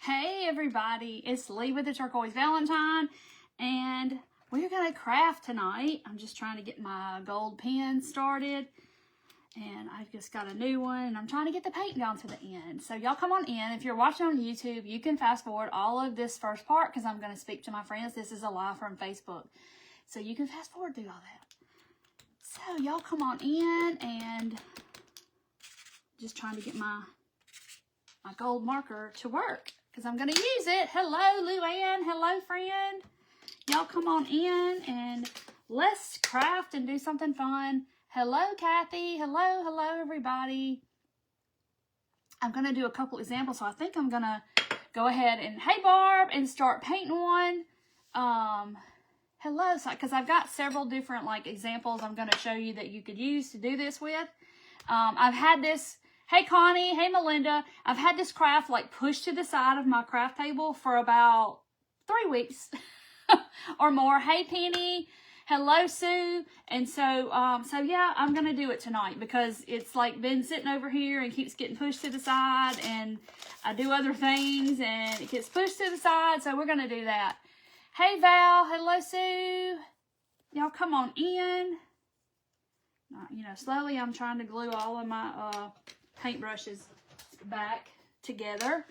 Hey everybody, it's Lee with the Turquoise Valentine, and we're going to craft tonight. I'm just trying to get my gold pen started, and I've just got a new one, and I'm trying to get the paint down to the end. So y'all come on in. If you're watching on YouTube, you can fast forward all of this first part because I'm going to speak to my friends. This is a live from Facebook, so you can fast forward through all that. So y'all come on in, and just trying to get my gold marker to work because I'm going to use it. Hello, Luann. Hello, friend. Y'all come on in and let's craft and do something fun. Hello, Kathy. Hello, everybody. I'm going to do a couple examples, so I think I'm going to go ahead and, hey, Barb, and start painting one. Hello, because I've got several different, examples I'm going to show you that you could use to do this with. I've had this... Hey, Connie. Hey, Melinda. I've had this craft, pushed to the side of my craft table for about 3 weeks or more. Hey, Penny. Hello, Sue. And so yeah, I'm going to do it tonight because it's, been sitting over here and keeps getting pushed to the side, and I do other things, and it gets pushed to the side, so we're going to do that. Hey, Val. Hello, Sue. Y'all come on in. Slowly I'm trying to glue all of my... paintbrushes back together.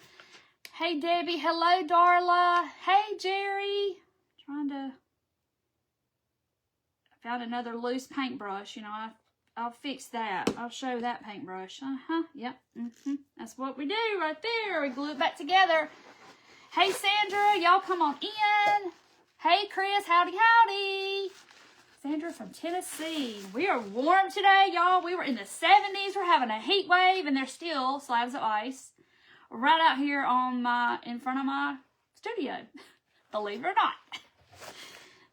Hey, Debbie. Hello, Darla. Hey, Jerry. I found another loose paintbrush. I'll fix that. I'll show that paintbrush. Yep. That's what we do right there. We glue it back together. Hey, Sandra. Y'all come on in. Hey, Chris. Howdy, howdy. Sandra from Tennessee. We are warm today, y'all. We were in the 70s. We're having a heat wave, and there's still slabs of ice right out here in front of my studio. Believe it or not.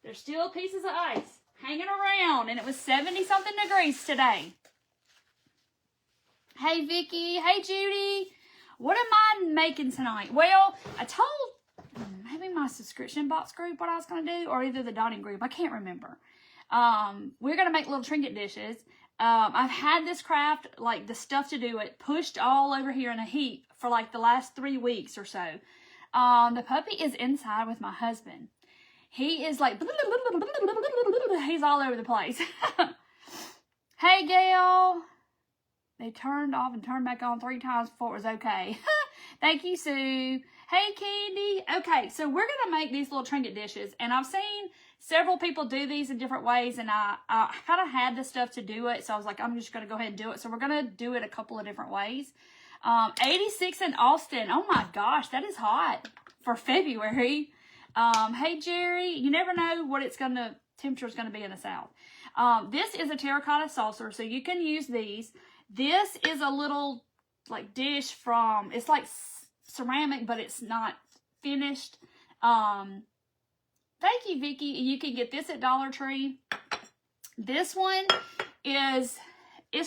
There's still pieces of ice hanging around, and it was 70-something degrees today. Hey, Vicky. Hey, Judy. What am I making tonight? Well, I told maybe my subscription box group what I was going to do, or either the dotting group. I can't remember. We're going to make little trinket dishes. I've had this craft, the stuff to do it, pushed all over here in a heap for the last 3 weeks or so. The puppy is inside with my husband. He is he's all over the place. Hey, Gail. They turned off and turned back on 3 times before it was okay. Thank you, Sue. Hey, Candy. Okay, so we're going to make these little trinket dishes, and I've seen several people do these in different ways, and I kind of had the stuff to do it, so I was like, I'm just going to go ahead and do it. So we're going to do it a couple of different ways. 86 in Austin. Oh, my gosh, that is hot for February. Hey, Jerry. You never know what temperature is going to be in the South. This is a terracotta saucer, so you can use these. This is a little, dish from, it's ceramic, but it's not finished. Thank you, Vicky. You can get this at Dollar Tree. This one is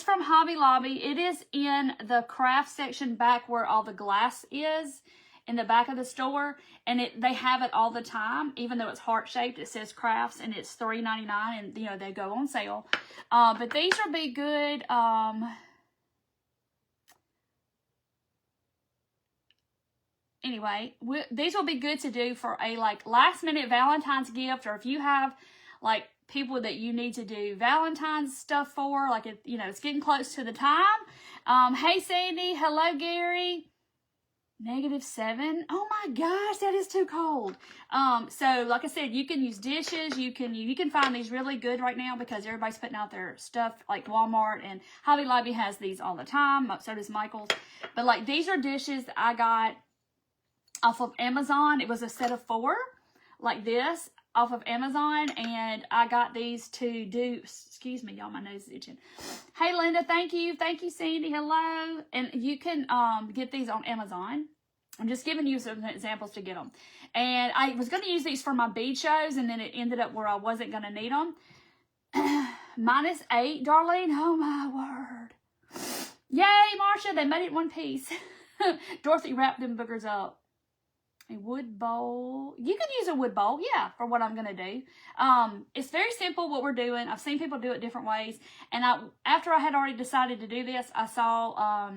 from Hobby Lobby. It is in the craft section back where all the glass is in the back of the store. And they have it all the time, even though it's heart-shaped. It says crafts, and it's $3.99, and, they go on sale. But these will be good. Anyway, these will be good to do for a last minute Valentine's gift, or if you have people that you need to do Valentine's stuff for, it's getting close to the time. Hey, Sandy. Hello, Gary. -7. Oh my gosh, that is too cold. So like I said, you can use dishes. You can find these really good right now because everybody's putting out their stuff, Walmart and Hobby Lobby has these all the time. So does Michael's. But these are dishes that I got off of Amazon. It was a set of 4 like this off of Amazon, and I got these to do, excuse me, y'all, my nose is itching. Hey, Linda, thank you, Sandy, hello. And you can get these on Amazon. I'm just giving you some examples to get them. And I was going to use these for my bead shows, and then it ended up where I wasn't going to need them. -8, Darlene, oh my word. Yay, Marsha, they made it in one piece. Dorothy wrapped them boogers up. A wood bowl. You can use a wood bowl, yeah, for what I'm going to do. It's very simple what we're doing. I've seen people do it different ways. And after I had already decided to do this, I saw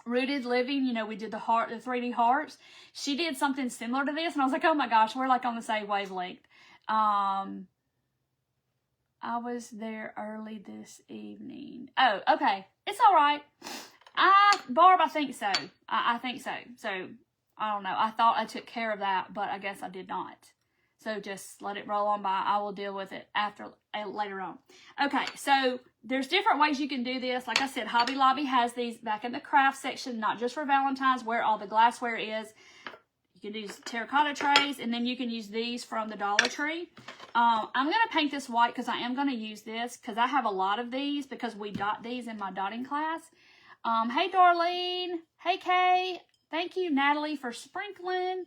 Rooted Living, you know, we did the 3D hearts. She did something similar to this, and I was like, oh my gosh, we're like on the same wavelength. I was there early this evening. Oh, okay. It's all right. Barb, I think so. I think so. So, I don't know. I thought I took care of that, but I guess I did not. So just let it roll on by. I will deal with it later on. Okay, so there's different ways you can do this. Like I said, Hobby Lobby has these back in the craft section, not just for Valentine's, where all the glassware is. You can use terracotta trays, and then you can use these from the Dollar Tree. I'm going to paint this white because I am going to use this because I have a lot of these because we dot these in my dotting class. Hey, Darlene. Hey, Kay. Thank you, Natalie, for sprinkling.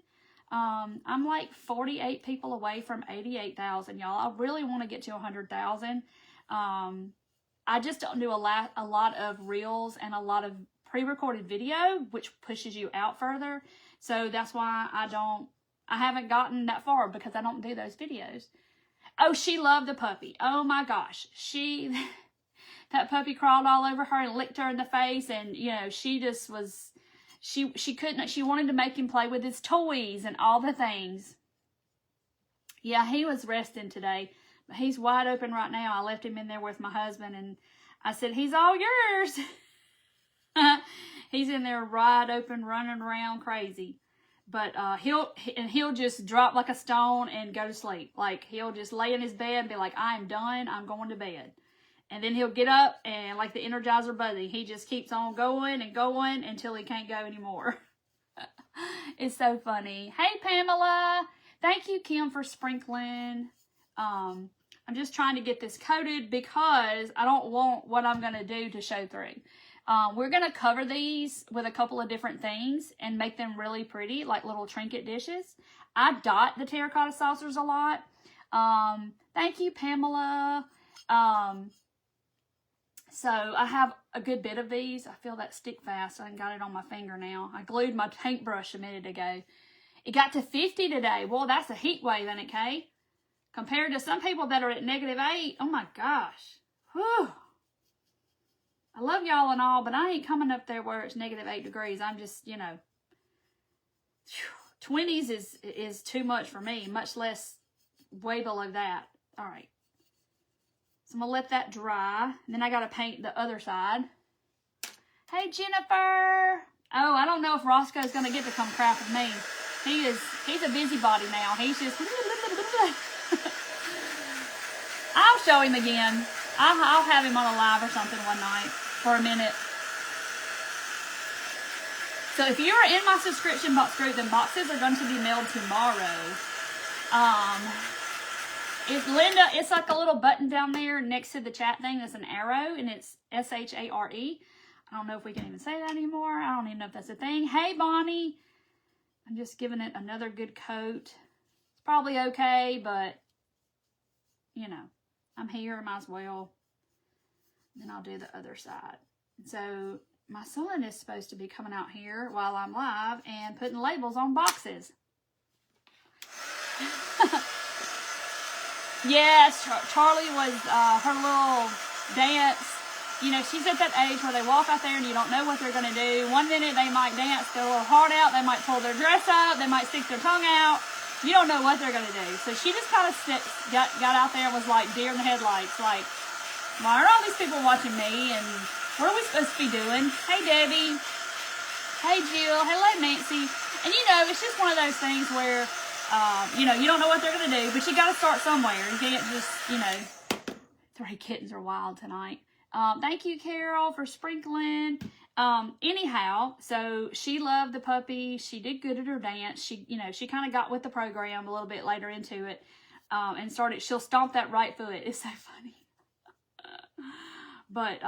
I'm like 48 people away from 88,000, y'all. I really want to get to 100,000. I just don't do a lot of reels and a lot of pre-recorded video, which pushes you out further. So that's why I haven't gotten that far because I don't do those videos. Oh, she loved the puppy. Oh my gosh. That puppy crawled all over her and licked her in the face. And, you know, she just was... She wanted to make him play with his toys and all the things. Yeah, he was resting today. But he's wide open right now. I left him in there with my husband and I said, he's all yours. He's in there wide open, running around crazy. But he'll just drop like a stone and go to sleep. Like he'll just lay in his bed and be like, I am done. I'm going to bed. And then he'll get up and like the Energizer Bunny, he just keeps on going and going until he can't go anymore. It's so funny. Hey, Pamela. Thank you, Kim, for sprinkling. I'm just trying to get this coated because I don't want what I'm going to do to show through. We're going to cover these with a couple of different things and make them really pretty, like little trinket dishes. I dot the terracotta saucers a lot. Thank you, Pamela. So I have a good bit of these. I feel that stick fast. I got it on my finger now. I glued my paintbrush a minute ago. It got to 50 today. Well, that's a heat wave, ain't it, Kay? Compared to some people that are at -8. Oh my gosh. Whew. I love y'all and all, but I ain't coming up there where it's -8 degrees. I'm just, you know, 20s is too much for me. Much less way below that. All right. So I'm going to let that dry. And then I got to paint the other side. Hey, Jennifer. Oh, I don't know if Roscoe's going to get to come craft with me. He's a busybody now. He's just... I'll show him again. I'll have him on a live or something one night for a minute. So if you are in my subscription box group, then boxes are going to be mailed tomorrow. Linda, it's like a little button down there next to the chat thing. There's an arrow, and it's SHARE. I don't know if we can even say that anymore. I don't even know if that's a thing. Hey, Bonnie. I'm just giving it another good coat. It's probably okay, but, you know, I'm here. Might as well. Then I'll do the other side. So my son is supposed to be coming out here while I'm live and putting labels on boxes. Yes, Charlie was her little dance. You know, she's at that age where they walk out there and you don't know what they're going to do. One minute they might dance their little heart out. They might pull their dress up. They might stick their tongue out. You don't know what they're going to do. So she just kind of got out there and was like deer in the headlights. Like, why are all these people watching me? And what are we supposed to be doing? Hey, Debbie. Hey, Jill. Hello, Nancy. And, you know, it's just one of those things where... you know, you don't know what they're going to do, but you got to start somewhere. You can't just, you know, 3 kittens are wild tonight. Thank you, Carol, for sprinkling. Anyhow, so she loved the puppy. She did good at her dance. She, you know, she kind of got with the program a little bit later into it, and she'll stomp that right foot. It's so funny. But,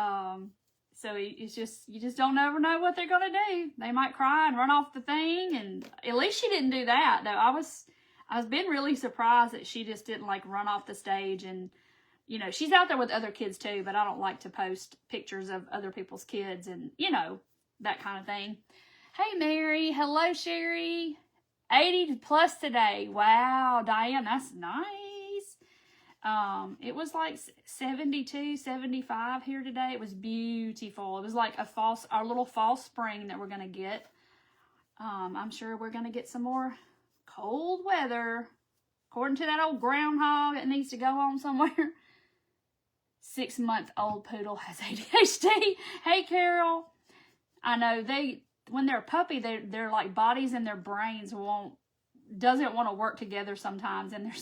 so it's just, you just don't ever know what they're going to do. They might cry and run off the thing, and at least she didn't do that, though. I was been really surprised that she just didn't, like, run off the stage, and, you know, she's out there with other kids, too, but I don't like to post pictures of other people's kids and, you know, that kind of thing. Hey, Mary. Hello, Sherry. 80 plus today. Wow, Diane, that's nice. It was like 72, 75 here today. It was beautiful. It was like our little fall spring that we're going to get. I'm sure we're going to get some more cold weather. According to that old groundhog that needs to go home somewhere. 6-month-old poodle has ADHD. Hey, Carol. I know when they're a puppy, they're like bodies and their brains doesn't want to work together sometimes, and they're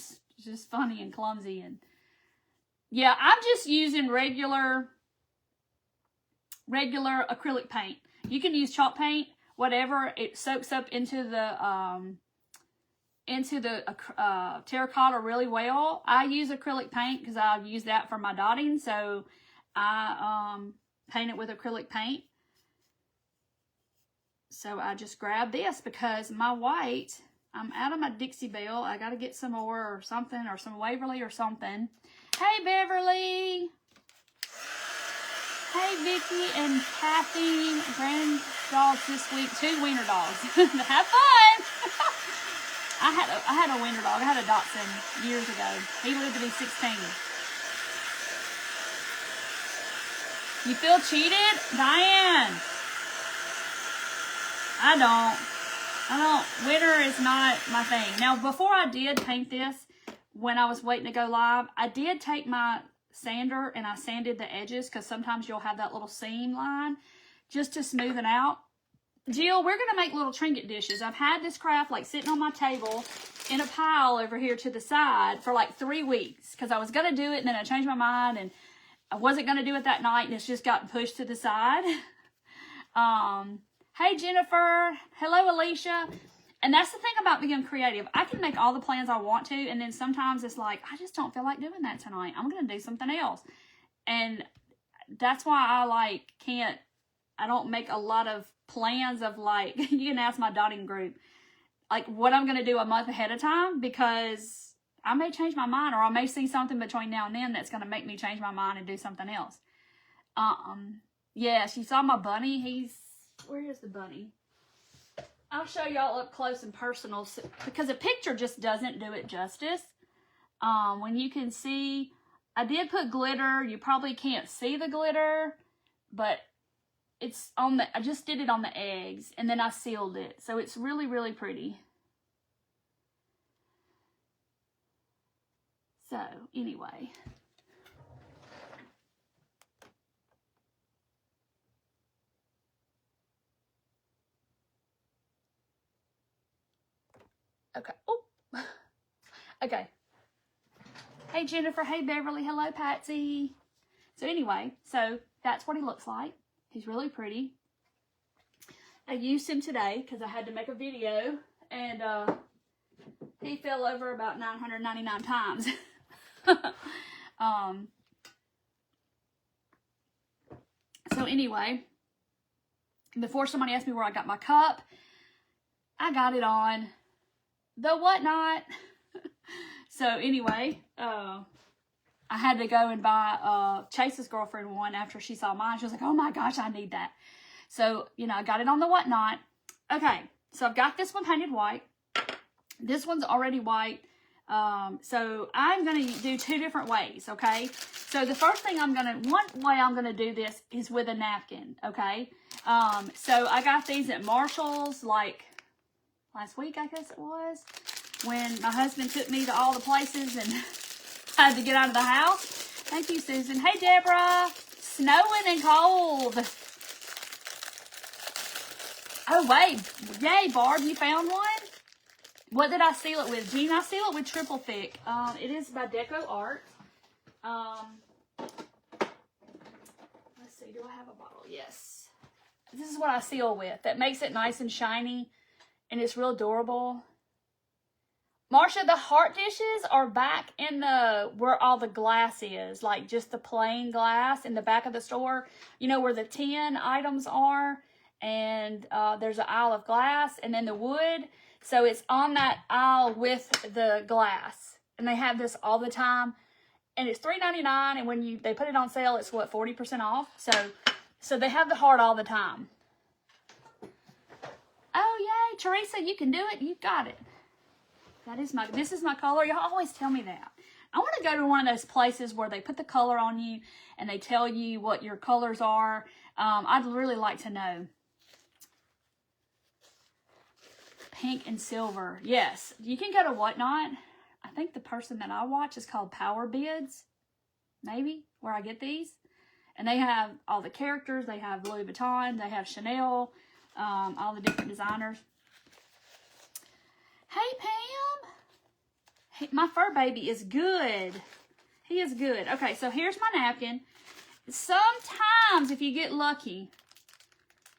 just funny and clumsy. And yeah, I'm just using regular acrylic paint. You can use chalk paint, whatever. It soaks up into the terracotta really well. I use acrylic paint because I use that for my dotting, so I paint it with acrylic paint. So I just grabbed this because my white, I'm out of my Dixie Belle. I got to get some more or something, or some Waverly or something. Hey, Beverly. Hey, Vicky and Kathy. Grand dogs this week. 2 wiener dogs. Have fun. I had a wiener dog. I had a Dachshund years ago. He lived to be 16. You feel cheated? Diane. I don't. Winter is not my thing. Now, before I did paint this, when I was waiting to go live, I did take my sander and I sanded the edges, because sometimes you'll have that little seam line, just to smooth it out. Jill, we're going to make little trinket dishes. I've had this craft like sitting on my table in a pile over here to the side for like 3 weeks, because I was going to do it and then I changed my mind and I wasn't going to do it that night, and it's just gotten pushed to the side. Hey, Jennifer. Hello, Alicia. And that's the thing about being creative. I can make all the plans I want to, and then sometimes it's like, I just don't feel like doing that tonight. I'm going to do something else. And that's why I don't make a lot of plans of like, you can ask my dotting group, like what I'm going to do a month ahead of time, because I may change my mind, or I may see something between now and then that's going to make me change my mind and do something else. Yes, you saw my bunny. Where is the bunny? I'll show y'all up close and personal, because a picture just doesn't do it justice. When you can see, I did put glitter. You probably can't see the glitter, but it's on I just did it on the eggs, and then I sealed it. So it's really, really pretty. So, anyway. Okay. Oh. Okay. Hey, Jennifer. Hey, Beverly. Hello, Patsy. So anyway, that's what he looks like. He's really pretty. I used him today because I had to make a video, and he fell over about 999 times. So anyway, before somebody asked me where I got my cup, I got it on the whatnot. So anyway, I had to go and buy Chase's girlfriend one after she saw mine. She was like, oh my gosh, I need that. So, I got it on the whatnot. Okay, so I've got this one painted white. This one's already white. So I'm going to do 2 different ways, okay? So the first thing one way I'm going to do this is with a napkin, okay? So I got these at Marshall's like last week, I guess it was, when my husband took me to all the places and had to get out of the house. Thank you, Susan. Hey, Deborah. Snowing and cold. Oh, wait. Yay, Barb, you found one? What did I seal it with? Jean, I seal it with Triple Thick. It is by Deco Art. Let's see. Do I have a bottle? Yes. This is what I seal with. That makes it nice and shiny. And it's real durable. Marsha, the heart dishes are back in where all the glass is. Like just the plain glass in the back of the store. You know where the tin items are. And there's an aisle of glass. And then the wood. So it's on that aisle with the glass. And they have this all the time. And it's $3.99. And when they put it on sale, it's what, 40% off? So they have the heart all the time. Oh, yay, Teresa, you can do it. You got it. This is my color. Y'all always tell me that. I want to go to one of those places where they put the color on you and they tell you what your colors are. I'd really like to know. Pink and silver. Yes. You can go to Whatnot. I think the person that I watch is called Power Bids. Maybe. Where I get these. And they have all the characters. They have Louis Vuitton. They have Chanel. All the different designers. Hey, Pam. Hey, my fur baby is good. He is good. Okay, so here's my napkin. Sometimes, if you get lucky,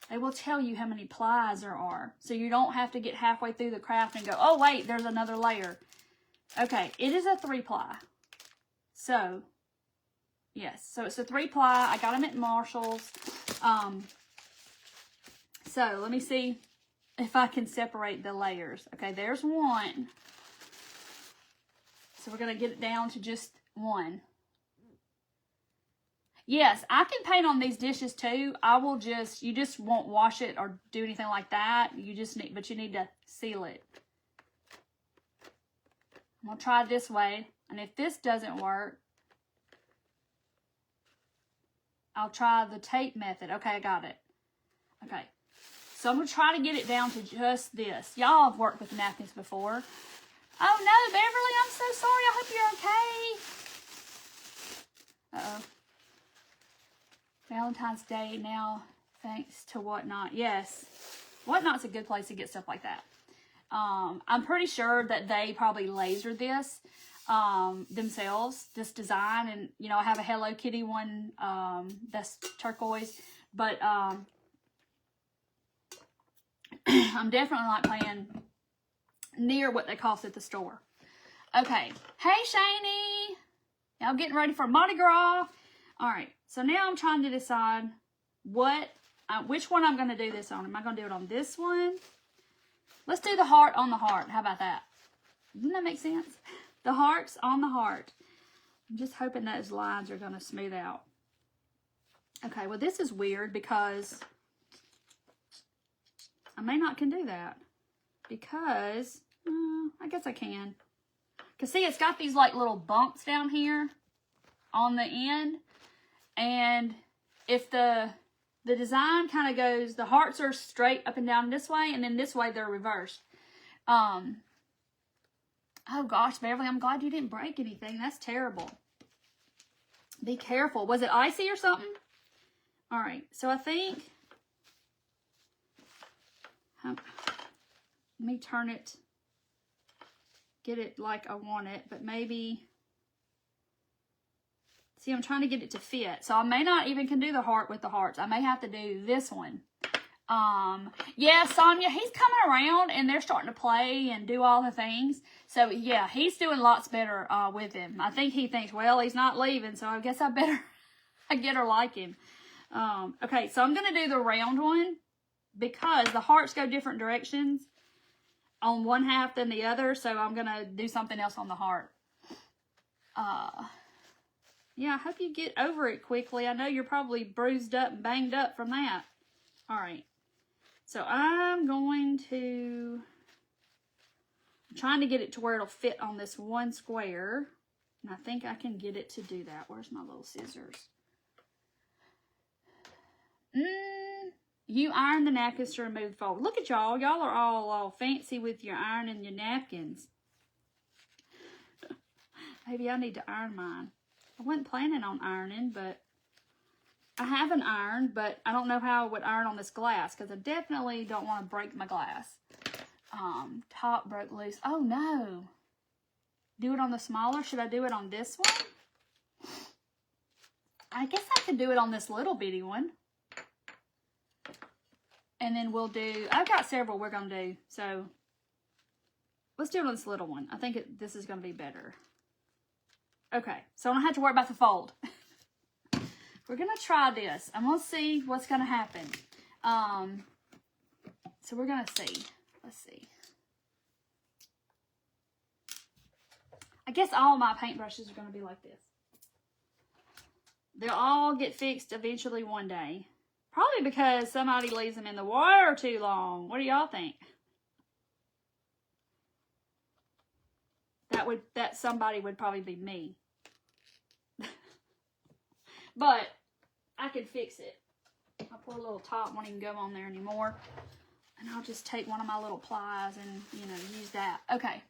they will tell you how many plies there are. So you don't have to get halfway through the craft and go, oh, wait, there's another layer. Okay, it is a 3-ply. So, yes. So it's a 3-ply. I got them at Marshall's. So let me see if I can separate the layers. Okay, there's one. So we're going to get it down to just one. Yes, I can paint on these dishes too. You just won't wash it or do anything like that. But you need to seal it. I'm going to try this way. And if this doesn't work, I'll try the tape method. Okay, I got it. Okay. So I'm going to try to get it down to just this. Y'all have worked with napkins before. Oh no, Beverly, I'm so sorry. I hope you're okay. Uh-oh. Valentine's Day now, thanks to Whatnot. Yes, Whatnot's a good place to get stuff like that. I'm pretty sure that they probably lasered this themselves, this design. And, you know, I have a Hello Kitty one that's turquoise. But I'm definitely not paying near what they cost at the store. Okay. Hey, Shani. Y'all getting ready for Mardi Gras. All right. So now I'm trying to decide which one I'm going to do this on. Am I going to do it on this one? Let's do the heart on the heart. How about that? Doesn't that make sense? The heart's on the heart. I'm just hoping those lines are going to smooth out. Okay, well, this is weird because I may not can do that. Because, I guess I can. Because, see, it's got these, like, little bumps down here on the end. And if the design kind of goes, the hearts are straight up and down this way, and then this way they're reversed. Oh, gosh, Beverly, I'm glad you didn't break anything. That's terrible. Be careful. Was it icy or something? All right, so I think... let me turn it, get it like I want it, but maybe... See, I'm trying to get it to fit. So I may not even can do the heart with the hearts. I may have to do this one. Yeah, Sonia, he's coming around and they're starting to play and do all the things. So, yeah, he's doing lots better with him. I think he thinks, well, he's not leaving, so I guess I better get her like him. Okay, so I'm going to do the round one because the hearts go different directions on one half than the other. So I'm going to do something else on the heart. Yeah, I hope you get over it quickly. I know you're probably bruised up and banged up from that. All right. So I'm trying to get it to where it'll fit on this one square. And I think I can get it to do that. Where's my little scissors? You iron the napkins to remove the fold. Look at y'all. Y'all are all fancy with your ironing your napkins. Maybe I need to iron mine. I wasn't planning on ironing, but I have an iron, but I don't know how I would iron on this glass because I definitely don't want to break my glass. Top broke loose. Oh, no. Do it on the smaller. Should I do it on this one? I guess I could do it on this little bitty one. And then we'll do, I've got several we're going to do. So let's do it on this little one. I think this is going to be better. Okay, so I don't have to worry about the fold. We're going to try this. I'm going to see what's going to happen. So we're going to see. Let's see. I guess all my paintbrushes are going to be like this. They'll all get fixed eventually one day. Probably because somebody leaves them in the water too long. What do y'all think? that somebody would probably be me. But I can fix it. My poor little top won't even go on there anymore. And I'll just take one of my little pliers and, you know, use that. Okay.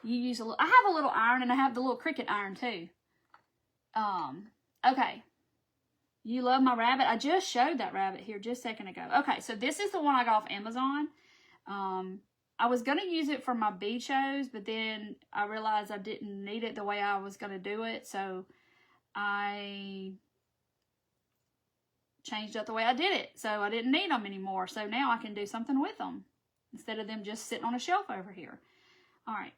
You use a little, I have a little iron and I have the little Cricut iron too. Okay. You love my rabbit? I just showed that rabbit here just a second ago. Okay, so this is the one I got off Amazon. I was going to use it for my bead shows, but then I realized I didn't need it the way I was going to do it. So I changed up the way I did it. So I didn't need them anymore. So now I can do something with them instead of them just sitting on a shelf over here. All right.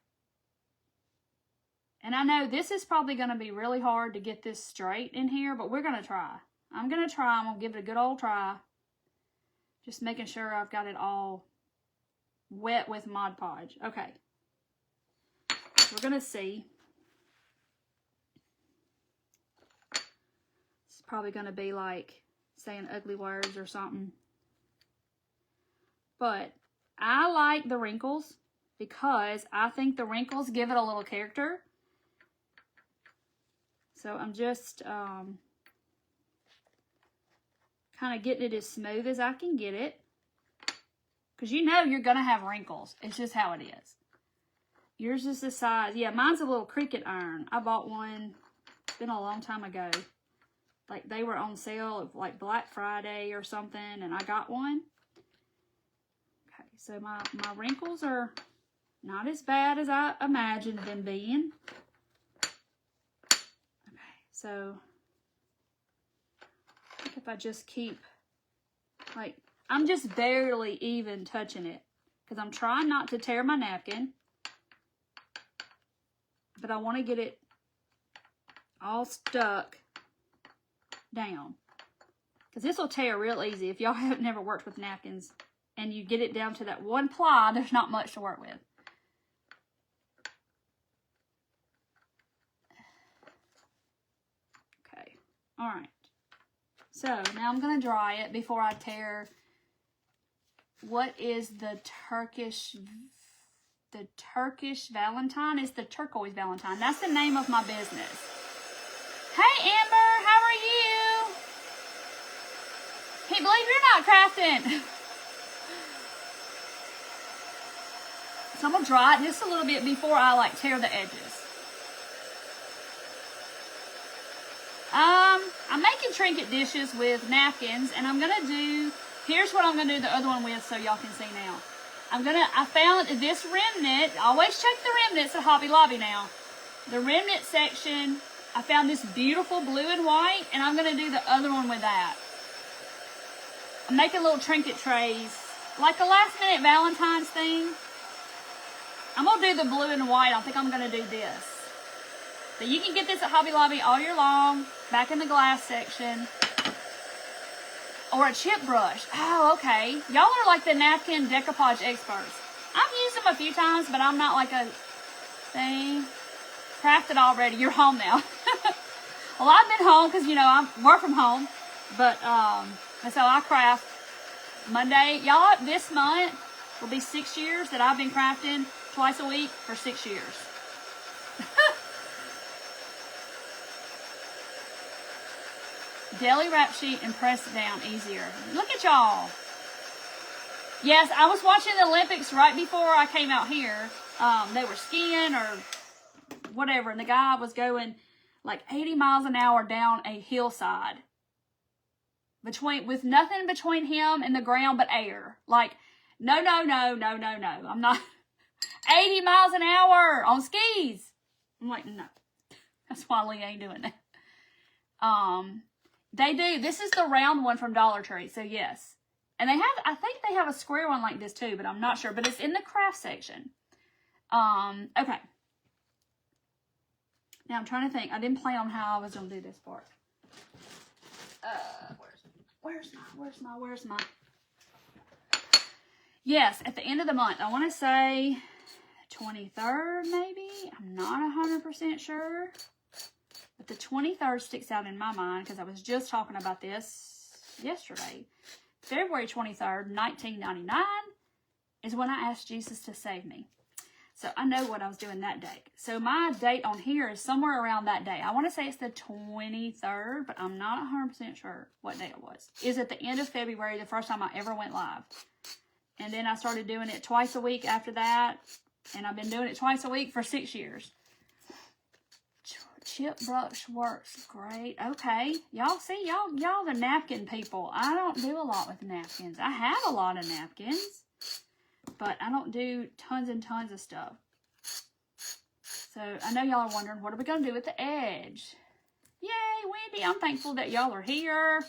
And I know this is probably going to be really hard to get this straight in here, but we're going to try. I'm going to try. I'm going to give it a good old try. Just making sure I've got it all wet with Mod Podge. Okay. We're going to see. It's probably going to be like saying ugly words or something. But I like the wrinkles because I think the wrinkles give it a little character. So I'm just kind of getting it as smooth as I can get it. Because you know you're going to have wrinkles. It's just how it is. Yours is the size. Yeah, mine's a little Cricut iron. I bought one. It's been a long time ago. Like they were on sale like Black Friday or something. And I got one. Okay, so my wrinkles are not as bad as I imagined them being. So, I think if I just keep, like, I'm just barely even touching it. Because I'm trying not to tear my napkin. But I want to get it all stuck down. Because this will tear real easy. If y'all have never worked with napkins and you get it down to that one ply, there's not much to work with. All right, so now I'm going to dry it before I tear. What is the Turkish Valentine? It's the turquoise Valentine. That's the name of my business. Hey, Amber, how are you? Can't believe you're not crafting. So I'm going to dry it just a little bit before I, like, tear the edges. I'm making trinket dishes with napkins, and I'm going to do, here's what I'm going to do the other one with so y'all can see now. I found this remnant, always check the remnants at Hobby Lobby now. The remnant section, I found this beautiful blue and white, and I'm going to do the other one with that. I'm making little trinket trays, like a last minute Valentine's thing. I'm going to do the blue and white, I think I'm going to do this. But you can get this at Hobby Lobby all year long, back in the glass section. Or a chip brush. Oh, okay. Y'all are like the napkin decoupage experts. I've used them a few times, but I'm not like a thing. Crafted already. You're home now. Well, I've been home because, you know, I work from home. But, and so I craft Monday. Y'all, this month will be 6 years that I've been crafting twice a week for 6 years. Deli wrap sheet and press it down easier. Look at y'all. Yes, I was watching the Olympics right before I came out here. They were skiing or whatever, and the guy was going like 80 miles an hour down a hillside. With nothing between him and the ground but air. Like, no. I'm not 80 miles an hour on skis. I'm like, no. That's why Lee ain't doing that. They do. This is the round one from Dollar Tree, so yes. And they have, I think they have a square one like this too, but I'm not sure. But it's in the craft section. Okay. Now I'm trying to think. I didn't plan on how I was going to do this part. Where's my? Yes, at the end of the month. I want to say 23rd maybe. I'm not 100% sure. But the 23rd sticks out in my mind because I was just talking about this yesterday. February 23rd, 1999 is when I asked Jesus to save me. So I know what I was doing that day. So my date on here is somewhere around that day. I want to say it's the 23rd, but I'm not 100% sure what day it was. It's at the end of February, the first time I ever went live. And then I started doing it twice a week after that. And I've been doing it twice a week for 6 years. Chip brush works great. Okay. Y'all see, y'all the napkin people. I don't do a lot with napkins. I have a lot of napkins, but I don't do tons and tons of stuff. So I know y'all are wondering, what are we going to do with the edge? Yay, Wendy. I'm thankful that y'all are here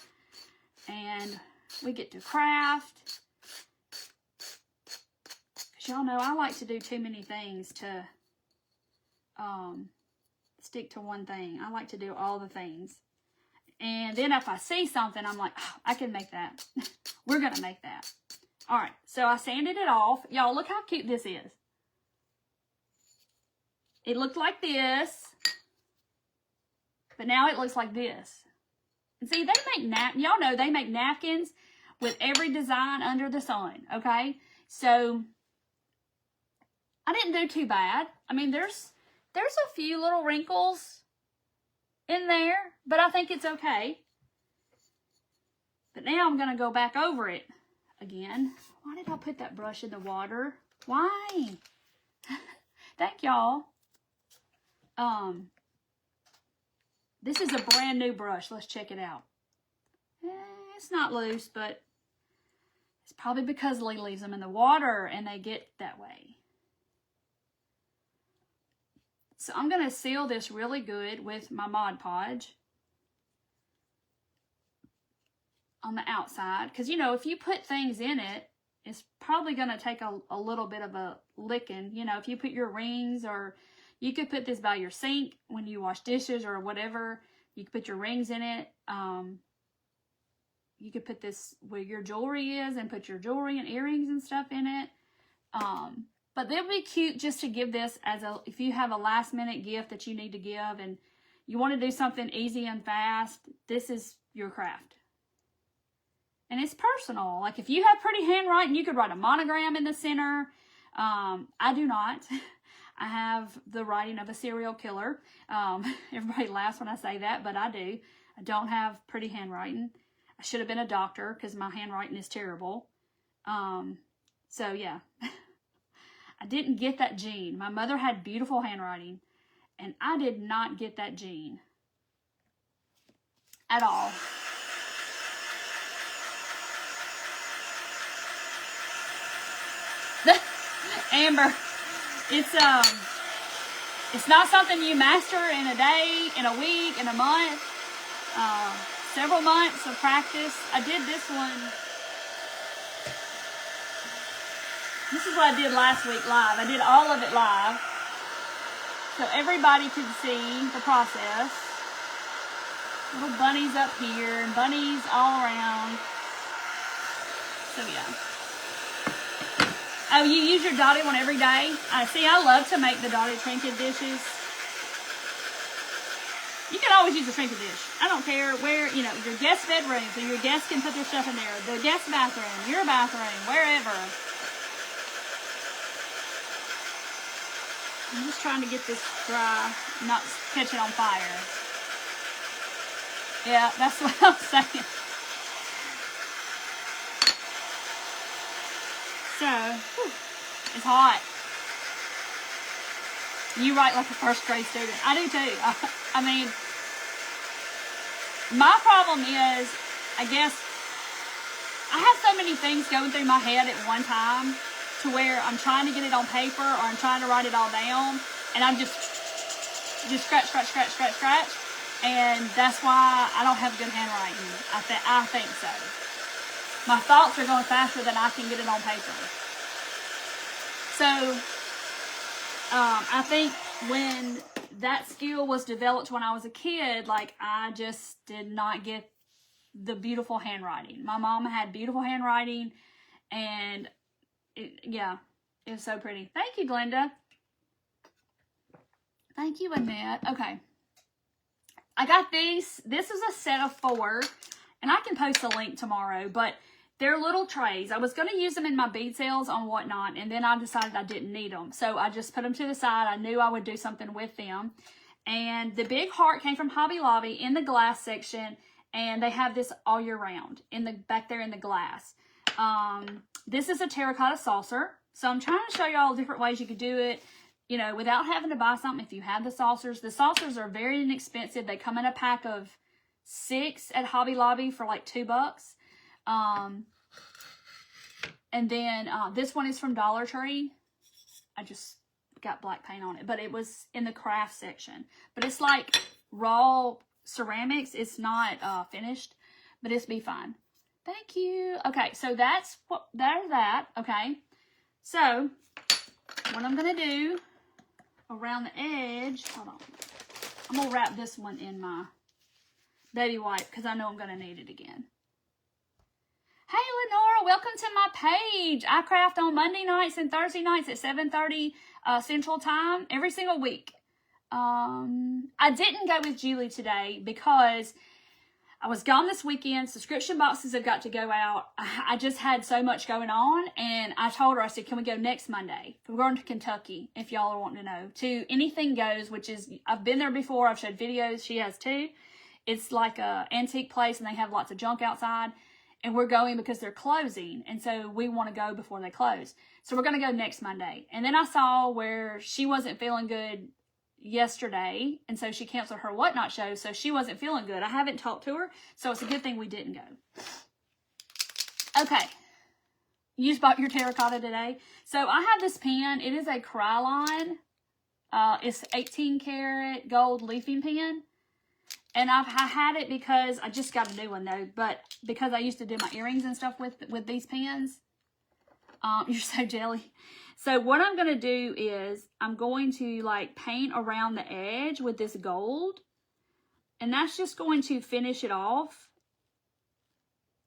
and we get to craft. Because y'all know I like to do too many things to stick to one thing. I like to do all the things. And then if I see something, I'm like, oh, I can make that. We're going to make that. All right, so I sanded it off. Y'all, look how cute this is. It looked like this, but now it looks like this. And see, they make y'all know they make napkins with every design under the sun, okay? So I didn't do too bad. I mean, there's a few little wrinkles in there, but I think it's okay. But now I'm going to go back over it again. Why did I put that brush in the water? Why? Thank y'all. This is a brand new brush. Let's check it out. It's not loose, but it's probably because Lee leaves them in the water and they get that way. So I'm going to seal this really good with my Mod Podge on the outside. Because, you know, if you put things in it, it's probably going to take a little bit of a licking. You know, if you put your rings, or you could put this by your sink when you wash dishes or whatever. You could put your rings in it. You could put this where your jewelry is and put your jewelry and earrings and stuff in it. But they'll be cute just to give this as if you have a last minute gift that you need to give and you want to do something easy and fast, this is your craft. And it's personal. Like if you have pretty handwriting, you could write a monogram in the center. I do not. I have the writing of a serial killer. Everybody laughs when I say that, but I do. I don't have pretty handwriting. I should have been a doctor because my handwriting is terrible. So yeah. I didn't get that gene. My mother had beautiful handwriting, and I did not get that gene at all. Amber, it's not something you master in a day, in a week, in a month. Several months of practice. I did this one. This is what I did last week live. I did all of it live. So everybody could see the process. Little bunnies up here and bunnies all around. So yeah. Oh, you use your dotted one every day? See, I love to make the dotted trinket dishes. You can always use a trinket dish. I don't care where, you know, your guest bedroom, so your guests can put their stuff in there. The guest bathroom, your bathroom, wherever. I'm just trying to get this dry, not catch it on fire. Yeah, that's what I'm saying. So, it's hot. You write like a first grade student. I do too. I mean, my problem is, I guess, I have so many things going through my head at one time to where I'm trying to get it on paper or I'm trying to write it all down and I'm just scratch. And that's why I don't have good handwriting. I think so. My thoughts are going faster than I can get it on paper. So, I think when that skill was developed when I was a kid, like I just did not get the beautiful handwriting. My mom had beautiful handwriting and yeah, it was so pretty. Thank you, Glenda. Thank you, Annette. Okay. I got these. This is a set of 4 and I can post a link tomorrow, but They're little trays. I was going to use them in my bead sales on Whatnot, and then I decided I didn't need them. So I just put them to the side. I knew I would do something with them. And the big heart came from Hobby Lobby in the glass section, and they have this all year round in the back there in the glass. This is a terracotta saucer. So I'm trying to show you all different ways you could do it, you know, without having to buy something if you have the saucers. The saucers are very inexpensive. They come in a pack of 6 at Hobby Lobby for like $2. And then this one is from Dollar Tree. I just got black paint on it, but it was in the craft section. But it's like raw ceramics. It's not finished, but it's be fine. Thank you. Okay, so there's that. Okay, so what I'm gonna do around the edge, hold on, I'm gonna wrap this one in my baby wipe because I know I'm gonna need it again. Hey Lenora, welcome to my page. I craft on Monday nights and Thursday nights at 7:30 Central Time every single week. I didn't go with Julie today because I was gone this weekend. Subscription boxes have got to go out. I just had so much going on, and I told her, I said, can we go next Monday? We're going to Kentucky, if y'all are wanting to know, to Anything Goes, which is, I've been there before. I've showed videos. She has too. It's like a antique place, and they have lots of junk outside, and we're going because they're closing, and so we want to go before they close. So we're going to go next Monday. And then I saw where she wasn't feeling good yesterday, and so she canceled her Whatnot show, so she wasn't feeling good. I haven't talked to her, so it's a good thing we didn't go. Okay, you just bought your terracotta today. So I have this pen. It is a Krylon. It's 18 karat gold leafing pen, and I had it because I just got a new one though, but because I used to do my earrings and stuff with these pens. You're so jelly. So what I'm going to do is I'm going to like paint around the edge with this gold. And that's just going to finish it off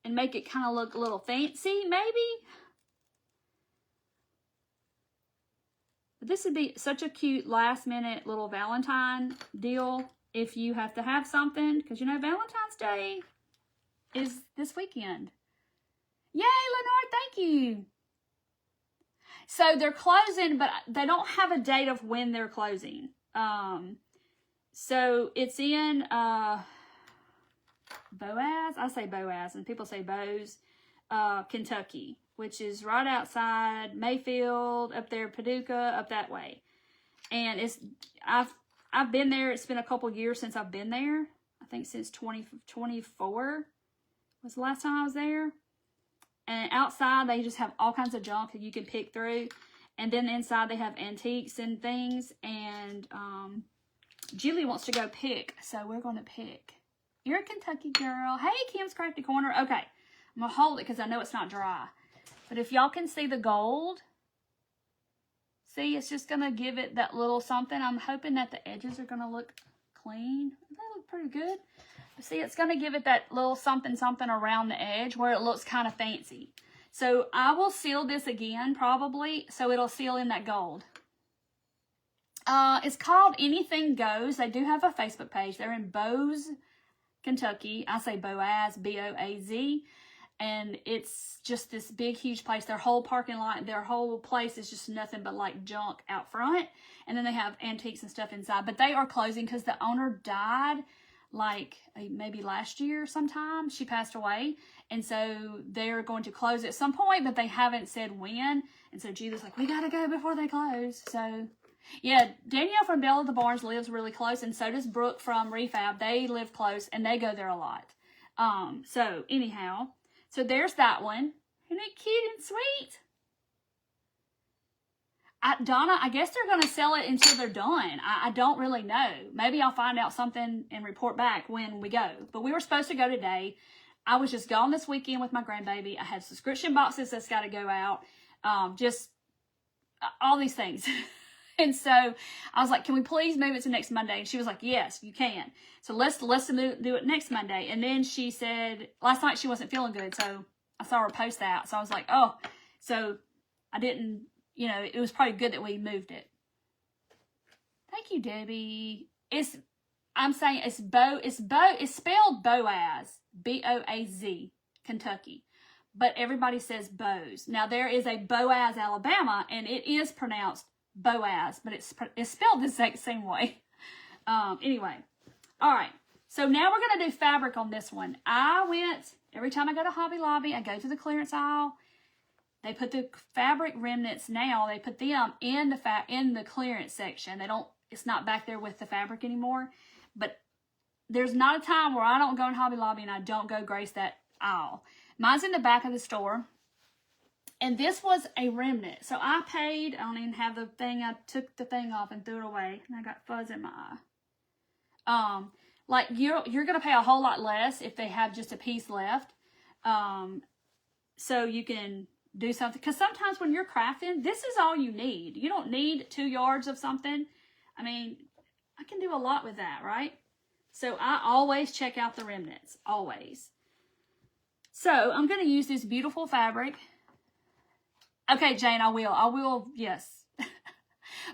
and make it kind of look a little fancy, maybe. But this would be such a cute last minute little Valentine deal if you have to have something. Because you know Valentine's Day is this weekend. Yay, Lenore, thank you. So they're closing, but they don't have a date of when they're closing. So it's in Boaz. I say Boaz, and people say Boaz, Kentucky, which is right outside Mayfield, up there, Paducah, up that way. And I've been there. It's been a couple years since I've been there. I think since 2024 was the last time I was there. And outside, they just have all kinds of junk that you can pick through. And then inside, they have antiques and things. And Julie wants to go pick, so we're going to pick. You're a Kentucky girl. Hey, Kim's Crafty Corner. Okay, I'm going to hold it because I know it's not dry. But if y'all can see the gold, see, it's just going to give it that little something. I'm hoping that the edges are going to look clean. They look pretty good. See, it's going to give it that little something around the edge where it looks kind of fancy. So I will seal this again probably so it'll seal in that gold. It's called Anything Goes. They do have a Facebook page. They're in Boaz, Kentucky. I say Boaz, B-O-A-Z. And it's just this big, huge place. Their whole parking lot, their whole place is just nothing but like junk out front. And then they have antiques and stuff inside. But they are closing because the owner died like maybe last year sometime. She passed away, and so they're going to close at some point, but they haven't said when. And so Julie's like, we gotta go before they close. So yeah, Danielle from Belle of the Barns lives really close, and so does Brooke from Refab. They live close and they go there a lot. So anyhow, so there's that one. Isn't it cute and sweet? Donna, I guess they're going to sell it until they're done. I don't really know. Maybe I'll find out something and report back when we go. But we were supposed to go today. I was just gone this weekend with my grandbaby. I had subscription boxes that's got to go out. Just all these things. And so I was like, can we please move it to next Monday? And she was like, yes, you can. So let's do it next Monday. And then she said, last night she wasn't feeling good. So I saw her post that. So I was like, oh, so I didn't. You know, it was probably good that we moved it. Thank you, Debbie. It's spelled Boaz, B-O-A-Z, Kentucky. but everybody says Boaz. Now, there is a Boaz, Alabama, and it is pronounced Boaz, but it's spelled the exact same way. Anyway, all right. So now we're going to do fabric on this one. Every time I go to Hobby Lobby, I go to the clearance aisle. They put the fabric remnants now, they put them in the clearance section. It's not back there with the fabric anymore. But there's not a time where I don't go in Hobby Lobby and I don't go grace that aisle. Mine's in the back of the store. And this was a remnant. So I don't even have the thing. I took the thing off and threw it away. And I got fuzz in my eye. Like you're going to pay a whole lot less if they have just a piece left. So you can do something. Because sometimes when you're crafting, this is all you need. You don't need 2 yards of something. I mean, I can do a lot with that, right? So I always check out the remnants. Always. So I'm going to use this beautiful fabric. Okay, Jane, I will, yes.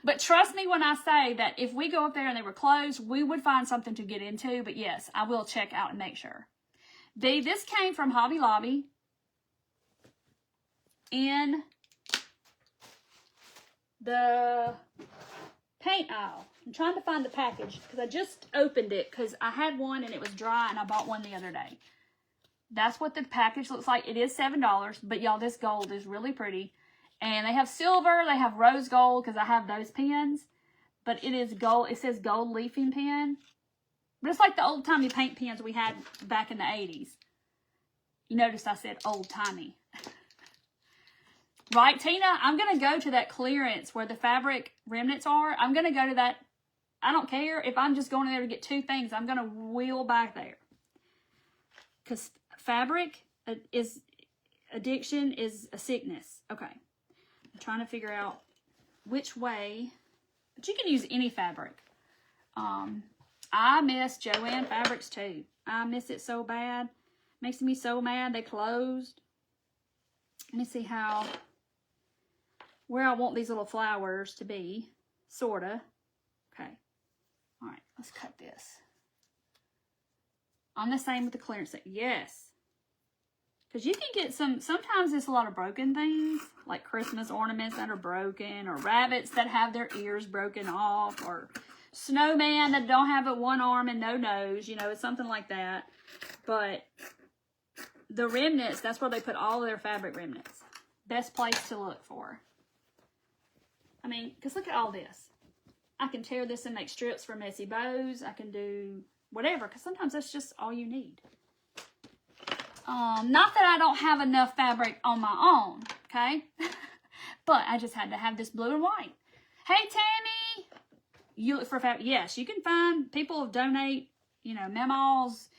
But trust me when I say that if we go up there and they were closed, we would find something to get into. But yes, I will check out and make sure. This came from Hobby Lobby in the paint aisle. I'm trying to find the package because I just opened it because I had one and it was dry and I bought one the other day. That's what the package looks like. It is $7, but y'all, this gold is really pretty. And they have silver, they have rose gold because I have those pens. But it is gold. It says gold leafing pen. But it's like the old-timey paint pens we had back in the 80s. You noticed I said old-timey. Right, Tina? I'm going to go to that clearance where the fabric remnants are. I'm going to go to that. I don't care if I'm just going there to get 2 things. I'm going to wheel back there. Because fabric addiction is a sickness. Okay. I'm trying to figure out which way. But you can use any fabric. I miss Joann Fabrics too. I miss it so bad. Makes me so mad they closed. Let me see where I want these little flowers to be. Sorta. Okay. All right. Let's cut this. I'm the same with the clearance. Yes. Because you can get sometimes it's a lot of broken things, like Christmas ornaments that are broken, or rabbits that have their ears broken off, or snowman that don't have one arm and no nose, it's something like that. But the remnants, that's where they put all of their fabric remnants. Best place to look for. I mean, because look at all this. I can tear this and make strips for messy bows. I can do whatever, because sometimes that's just all you need. Not that I don't have enough fabric on my own, okay? But I just had to have this blue and white. Hey, Tammy! You look for fabric. Yes, you can find people donate, memos,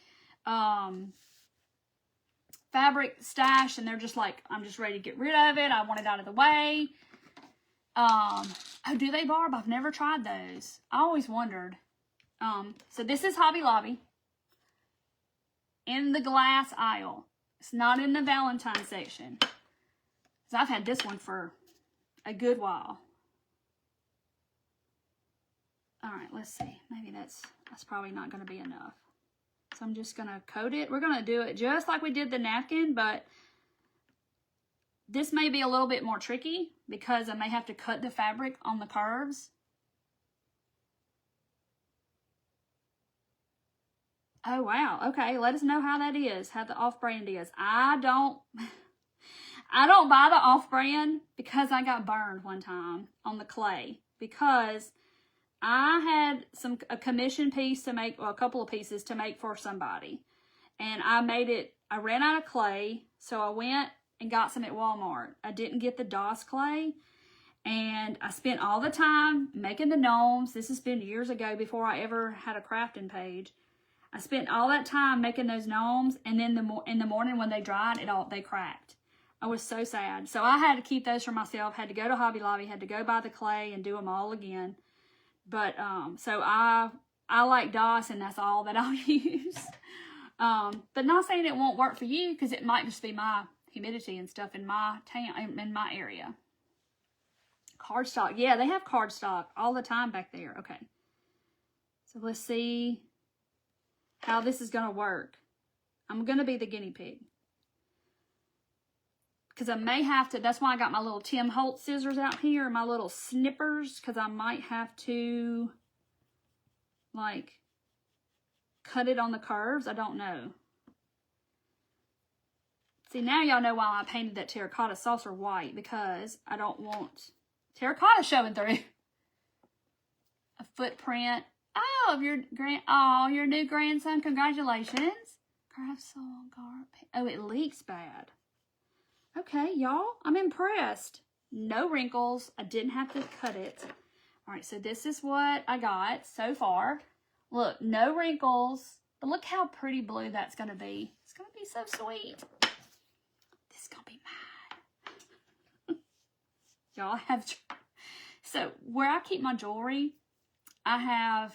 fabric stash, and they're just like, I'm just ready to get rid of it. I want it out of the way. Oh, do they barb? I've never tried those. I always wondered. So this is Hobby Lobby. In the glass aisle. It's not in the Valentine section. Because I've had this one for a good while. Alright, let's see. Maybe that's probably not going to be enough. So I'm just going to coat it. We're going to do it just like we did the napkin, but this may be a little bit more tricky because I may have to cut the fabric on the curves. Oh, wow. Okay, let us know how that is, how the off-brand is. I don't buy the off-brand because I got burned one time on the clay. Because I had a commission piece to make, well, a couple of pieces to make for somebody. And I ran out of clay, so I went and got some at Walmart. I didn't get the DOS clay. And I spent all the time making the gnomes. This has been years ago before I ever had a crafting page. I spent all that time making those gnomes, and then in the morning when they dried, they cracked. I was so sad. So I had to keep those for myself. Had to go to Hobby Lobby. Had to go buy the clay and do them all again. But so I like DOS, and that's all that I'll use. But not saying it won't work for you, because it might just be my humidity and stuff in my town, in my area. Cardstock. Yeah, they have cardstock all the time back there. Okay. So let's see how this is going to work. I'm going to be the guinea pig. because I may have to, that's why I got my little Tim Holtz scissors out here, my little snippers, because I might have to, like, cut it on the curves. I don't know. See, now y'all know why I painted that terracotta saucer white, because I don't want terracotta showing through. A footprint. Oh, of your your new grandson. Congratulations. Craft soil garb. Oh, it leaks bad. Okay, y'all. I'm impressed. No wrinkles. I didn't have to cut it. All right, so this is what I got so far. Look, no wrinkles. But look how pretty blue that's going to be. It's going to be so sweet. This is going to be mine. Y'all have... So, where I keep my jewelry, I have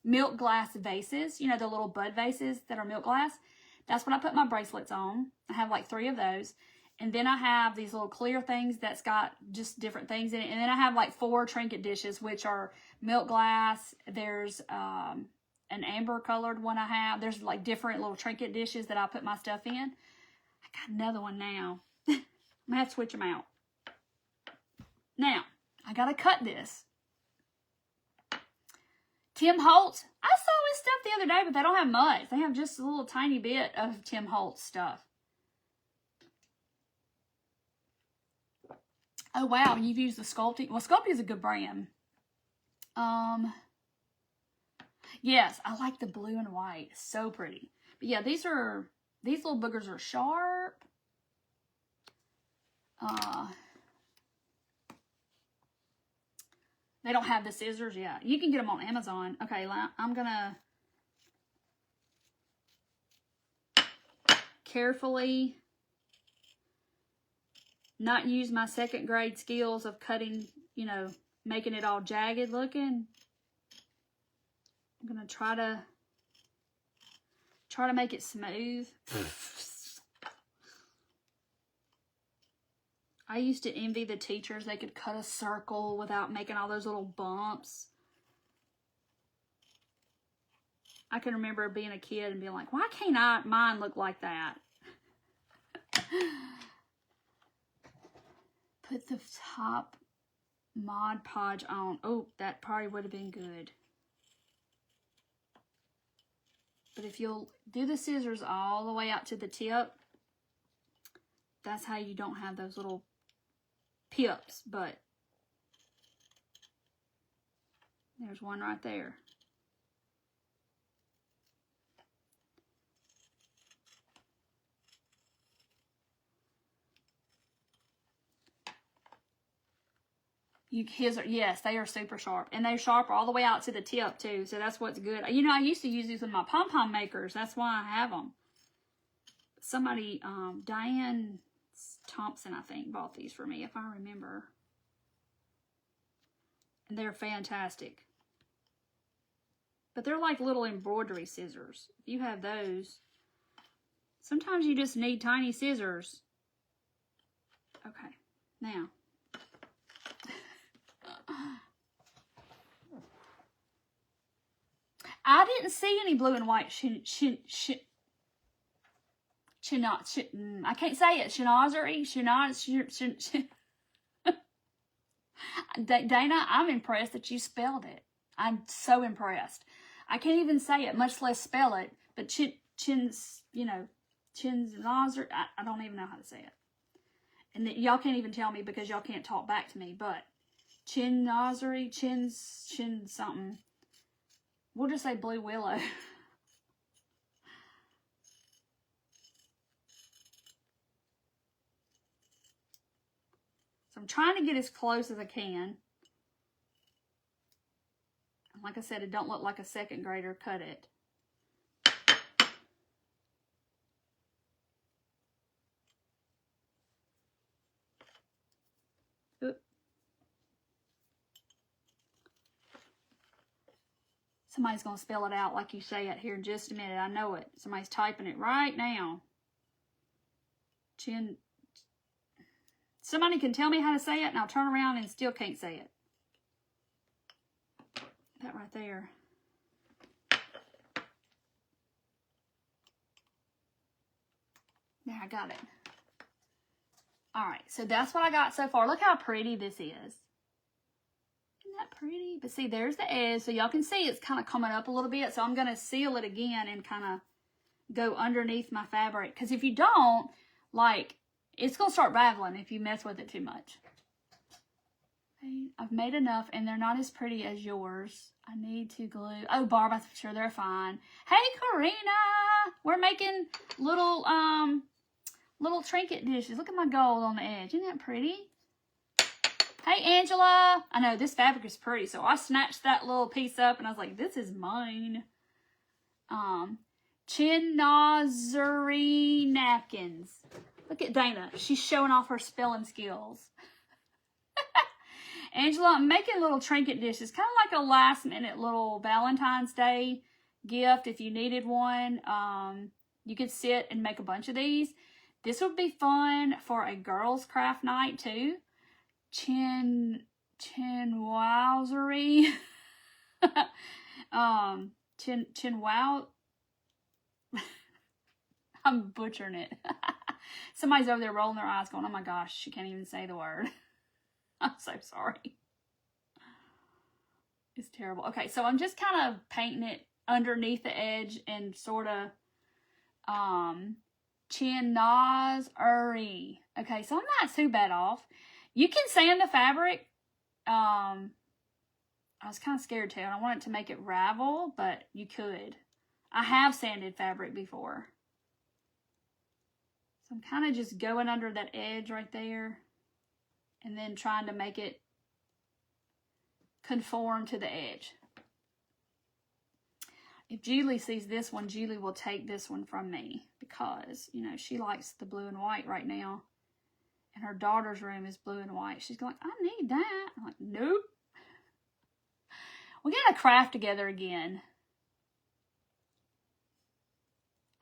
milk glass vases. You know, the little bud vases that are milk glass. That's what I put my bracelets on. I have like 3 of those. And then I have these little clear things that's got just different things in it. And then I have like 4 trinket dishes, which are milk glass. There's an amber colored one I have. There's like different little trinket dishes that I put my stuff in. I got another one now. I'm going to have to switch them out. Now, I got to cut this. Tim Holtz. I saw his stuff the other day, but they don't have much. They have just a little tiny bit of Tim Holtz stuff. Oh, wow. You've used the Sculpey. Well, Sculpey is a good brand. Yes, I like the blue and white. It's so pretty. But yeah, these little boogers are sharp. They don't have the scissors yet. You can get them on Amazon. Okay, I'm going to carefully not use my 2nd grade skills of cutting, you know, making it all jagged looking. I'm going to try to make it smooth. I used to envy the teachers. They could cut a circle without making all those little bumps. I can remember being a kid and being like, why can't mine look like that? Put the top Mod Podge on. Oh, that probably would have been good. But if you'll do the scissors all the way out to the tip, that's how you don't have those little pips. But there's one right there. Yes, they are super sharp. And they're sharp all the way out to the tip, too. So that's what's good. You know, I used to use these with my pom-pom makers. That's why I have them. Somebody, Diane Thompson, I think, bought these for me, if I remember. And they're fantastic. But they're like little embroidery scissors. If you have those, sometimes you just need tiny scissors. Okay, now. I didn't see any blue and white I can't say it. Dana, I'm impressed that you spelled it. I'm so impressed. I can't even say it, much less spell it. But chins, you know, chinoiserie. I don't even know how to say it. And y'all can't even tell me because y'all can't talk back to me. But chinoiserie, chin something. We'll just say blue willow. So I'm trying to get as close as I can. And like I said, it don't look like a 2nd grader cut it. Oop. Somebody's going to spell it out like you say it here in just a minute. I know it. Somebody's typing it right now. Somebody can tell me how to say it, and I'll turn around and still can't say it. That right there. There, I got it. All right, so that's what I got so far. Look how pretty this is. Isn't that pretty? But see, there's the edge. So y'all can see it's kind of coming up a little bit. So I'm going to seal it again and kind of go underneath my fabric. Because if you don't, like, it's going to start raveling if you mess with it too much. Okay, I've made enough, and they're not as pretty as yours. I need to glue. Oh, Barb, I'm sure they're fine. Hey, Karina! We're making little trinket dishes. Look at my gold on the edge. Isn't that pretty? Hey, Angela. I know, this fabric is pretty, so I snatched that little piece up, and I was like, this is mine. Chinazuri napkins. Look at Dana. She's showing off her spelling skills. Angela, I'm making little trinket dishes. Kind of like a last-minute little Valentine's Day gift if you needed one. You could sit and make a bunch of these. This would be fun for a girls' craft night, too. Chinwowsery. Chinwow. I'm butchering it. Somebody's over there rolling their eyes going, oh my gosh, she can't even say the word. I'm so sorry. It's terrible. Okay, so I'm just kind of painting it underneath the edge and sort of Chinazuri. Okay, so I'm not too bad off. You can sand the fabric. I was kind of scared to. I don't want it to make it ravel, but you could. I have sanded fabric before. So I'm kind of just going under that edge right there and then trying to make it conform to the edge. If Julie sees this one, Julie will take this one from me because, you know, she likes the blue and white right now. And her daughter's room is blue and white. She's going, I need that. I'm like, nope. We got to craft together again.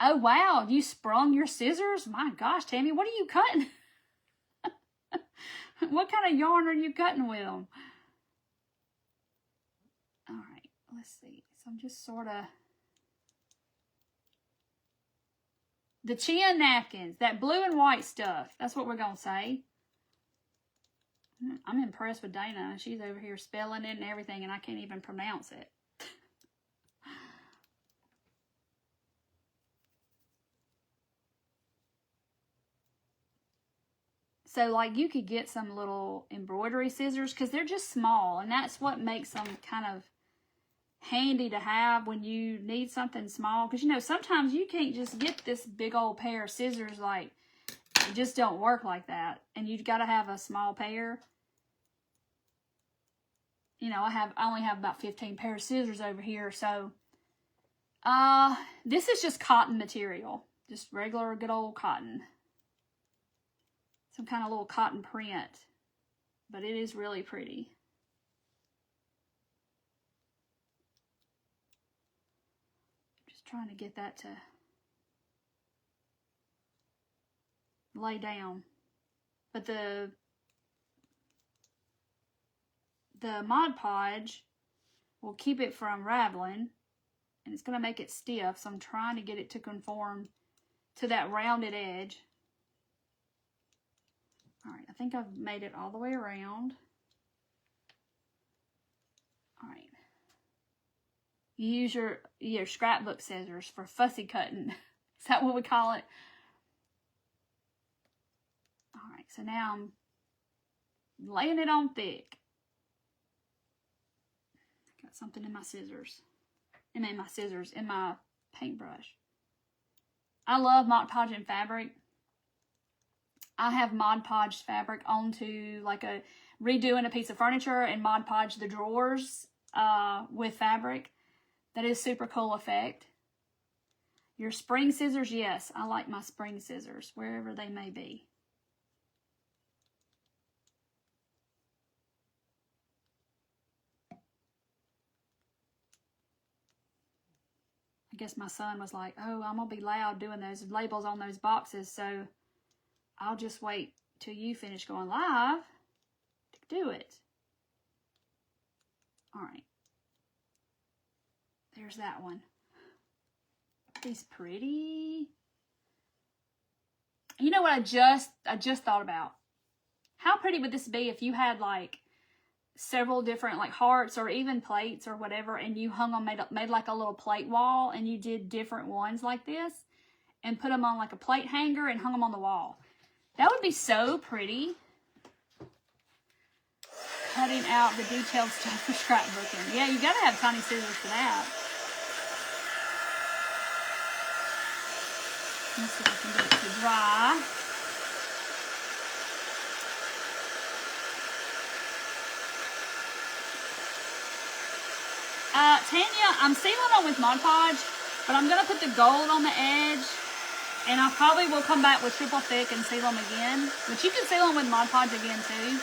Oh, wow. You sprung your scissors? My gosh, Tammy, what are you cutting? What kind of yarn are you cutting with them? All right, let's see. So I'm just sort of... The chin napkins, that blue and white stuff. That's what we're going to say. I'm impressed with Dana. She's over here spelling it and everything, and I can't even pronounce it. So, like, you could get some little embroidery scissors because they're just small, and that's what makes them kind of handy to have when you need something small. Because, you know, sometimes you can't just get this big old pair of scissors. Like, it just don't work like that. And you've got to have a small pair. You know, I only have about 15 pair of scissors over here. So, this is just cotton material. Just regular good old cotton. Some kind of little cotton print. But it is really pretty. Just trying to get that to lay down. But the Mod Podge will keep it from raveling. And it's going to make it stiff. So I'm trying to get it to conform to that rounded edge. All right, I think I've made it all the way around. All right. You use your scrapbook scissors for fussy cutting. Is that what we call it? All right, so now I'm laying it on thick. Got something in my scissors. In my paintbrush. I love Mod Podging fabric. I have Mod Podged fabric onto like redoing a piece of furniture and Mod Podge the drawers with fabric. That is super cool effect. Your spring scissors, yes, I like my spring scissors, wherever they may be. I guess my son was like, oh, I'm going to be loud doing those labels on those boxes, so I'll just wait till you finish going live to do it. All right. There's that one. These pretty. You know what I just thought about? How pretty would this be if you had like several different like hearts or even plates or whatever, and you hung on, made like a little plate wall, and you did different ones like this and put them on like a plate hanger and hung them on the wall. That would be so pretty. Cutting out the detailed stuff for scrapbooking. Yeah, you gotta have tiny scissors for that. Let's see if I can get it to dry. Tanya, I'm sealing them with Mod Podge, but I'm going to put the gold on the edge, and I probably will come back with triple thick and seal them again. But you can seal them with Mod Podge again, too.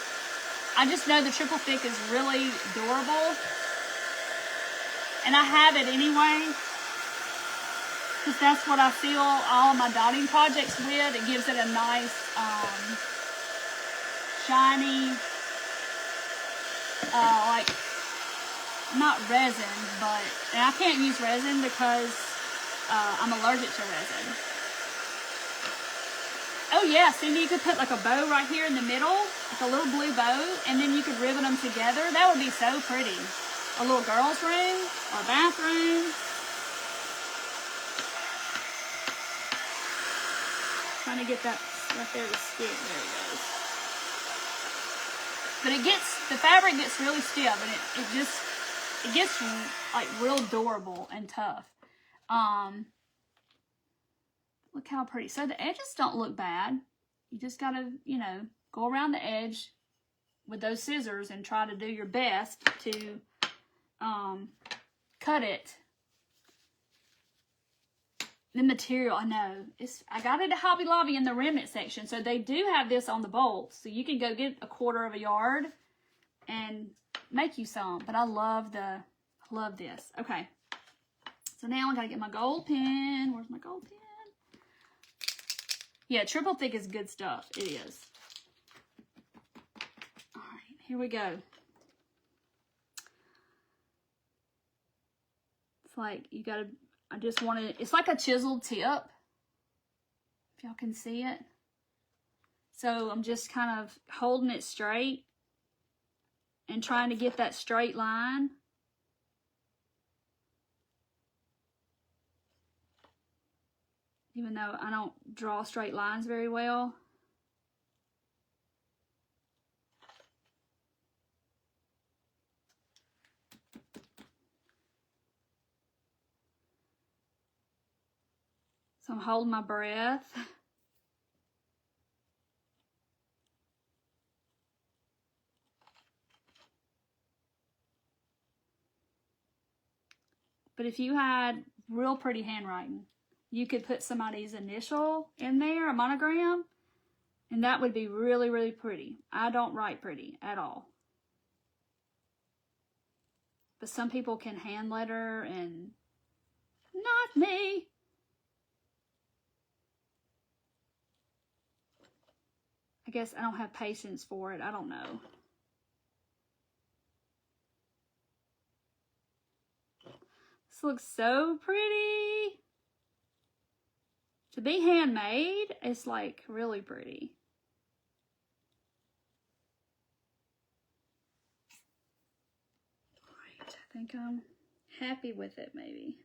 I just know the triple thick is really durable, and I have it anyway, because that's what I seal all of my dotting projects with. It gives it a nice, shiny, like, not resin, but, and I can't use resin because I'm allergic to resin. Oh yeah, Cindy, you could put like a bow right here in the middle, like a little blue bow, and then you could ribbon them together. That would be so pretty. A little girl's room or bathroom. Trying to get that right there to stick. There it goes. But the fabric gets really stiff, and it gets like real durable and tough. Look how pretty. So the edges don't look bad. You just gotta, you know, go around the edge with those scissors and try to do your best to cut it. The material, I know, I got it at Hobby Lobby in the remnant section, so they do have this on the bolts, so you can go get a 1/4 yard and make you some. But I love this. Okay, so now I gotta get my gold pen. Where's my gold pen? Yeah, triple thick is good stuff. It is. All right, here we go. It's like you gotta. I just want to, it's like a chiseled tip, if y'all can see it. So I'm just kind of holding it straight and trying to get that straight line. Even though I don't draw straight lines very well. So I'm holding my breath. But if you had real pretty handwriting, you could put somebody's initial in there, a monogram, and that would be really, really pretty. I don't write pretty at all. But some people can hand letter, and not me. I guess I don't have patience for it. I don't know. This looks so pretty. To be handmade, it's like really pretty. All right, I think I'm happy with it, maybe.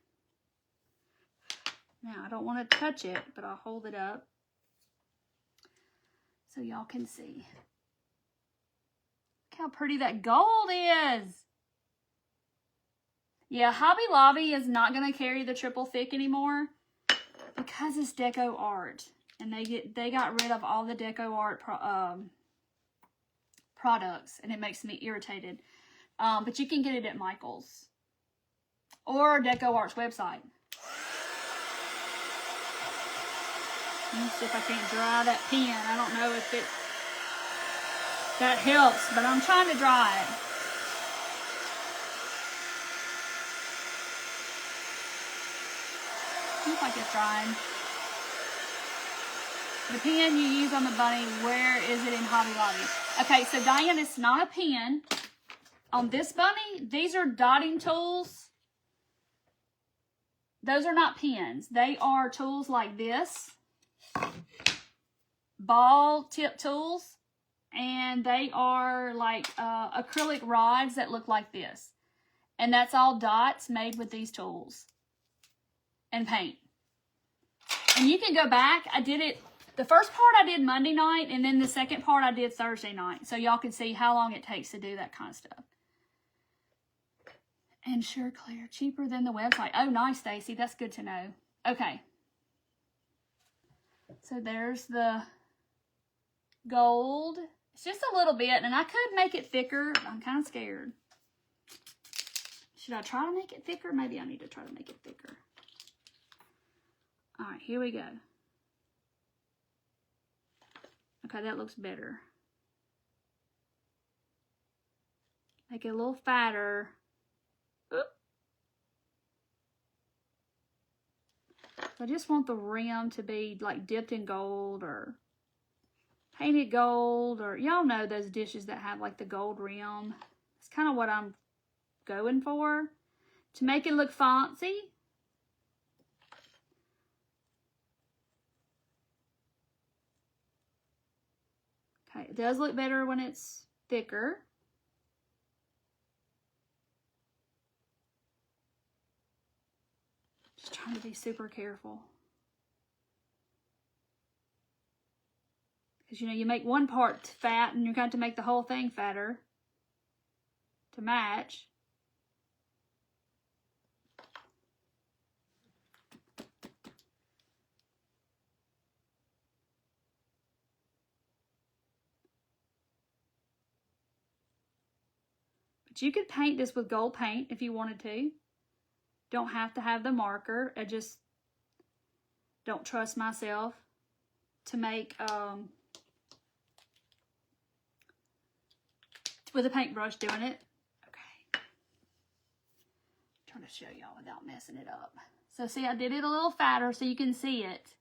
Now, I don't want to touch it, but I'll hold it up so y'all can see. Look how pretty that gold is. Yeah, Hobby Lobby is not going to carry the triple thick anymore because it's deco art, and they got rid of all the deco art products, and it makes me irritated. But you can get it at Michael's or Deco Art's website. Let me see if I can't dry that pen. I don't know if that helps, but I'm trying to dry it. Looks like it's drying. The pen you use on the bunny, where is it in Hobby Lobby? Okay, so Diane, it's not a pen. On this bunny, these are dotting tools. Those are not pens. They are tools like this. ball tip tools, and they are like acrylic rods that look like this. And that's all dots made with these tools and paint. And you can go back. I did it, the first part I did Monday night, and then the second part I did Thursday night. So y'all can see how long it takes to do that kind of stuff. And sure, Claire, cheaper than the website. Oh, nice, Stacy. That's good to know. Okay. So there's the gold. It's just a little bit, and I could make it thicker. But I'm kind of scared. Should I try to make it thicker? Maybe I need to try to make it thicker. All right, here we go. Okay, that looks better. Make it a little fatter. Oop. I just want the rim to be like dipped in gold or painted gold, or y'all know those dishes that have like the gold rim. It's kind of what I'm going for to make it look fancy. Okay, it does look better when it's thicker. Just trying to be super careful. Because, you know, you make one part fat and you're going to make the whole thing fatter to match. But you could paint this with gold paint if you wanted to. Don't have to have the marker. I just don't trust myself to make with a paintbrush doing it. Okay. I'm trying to show y'all without messing it up. So see, I did it a little fatter so you can see it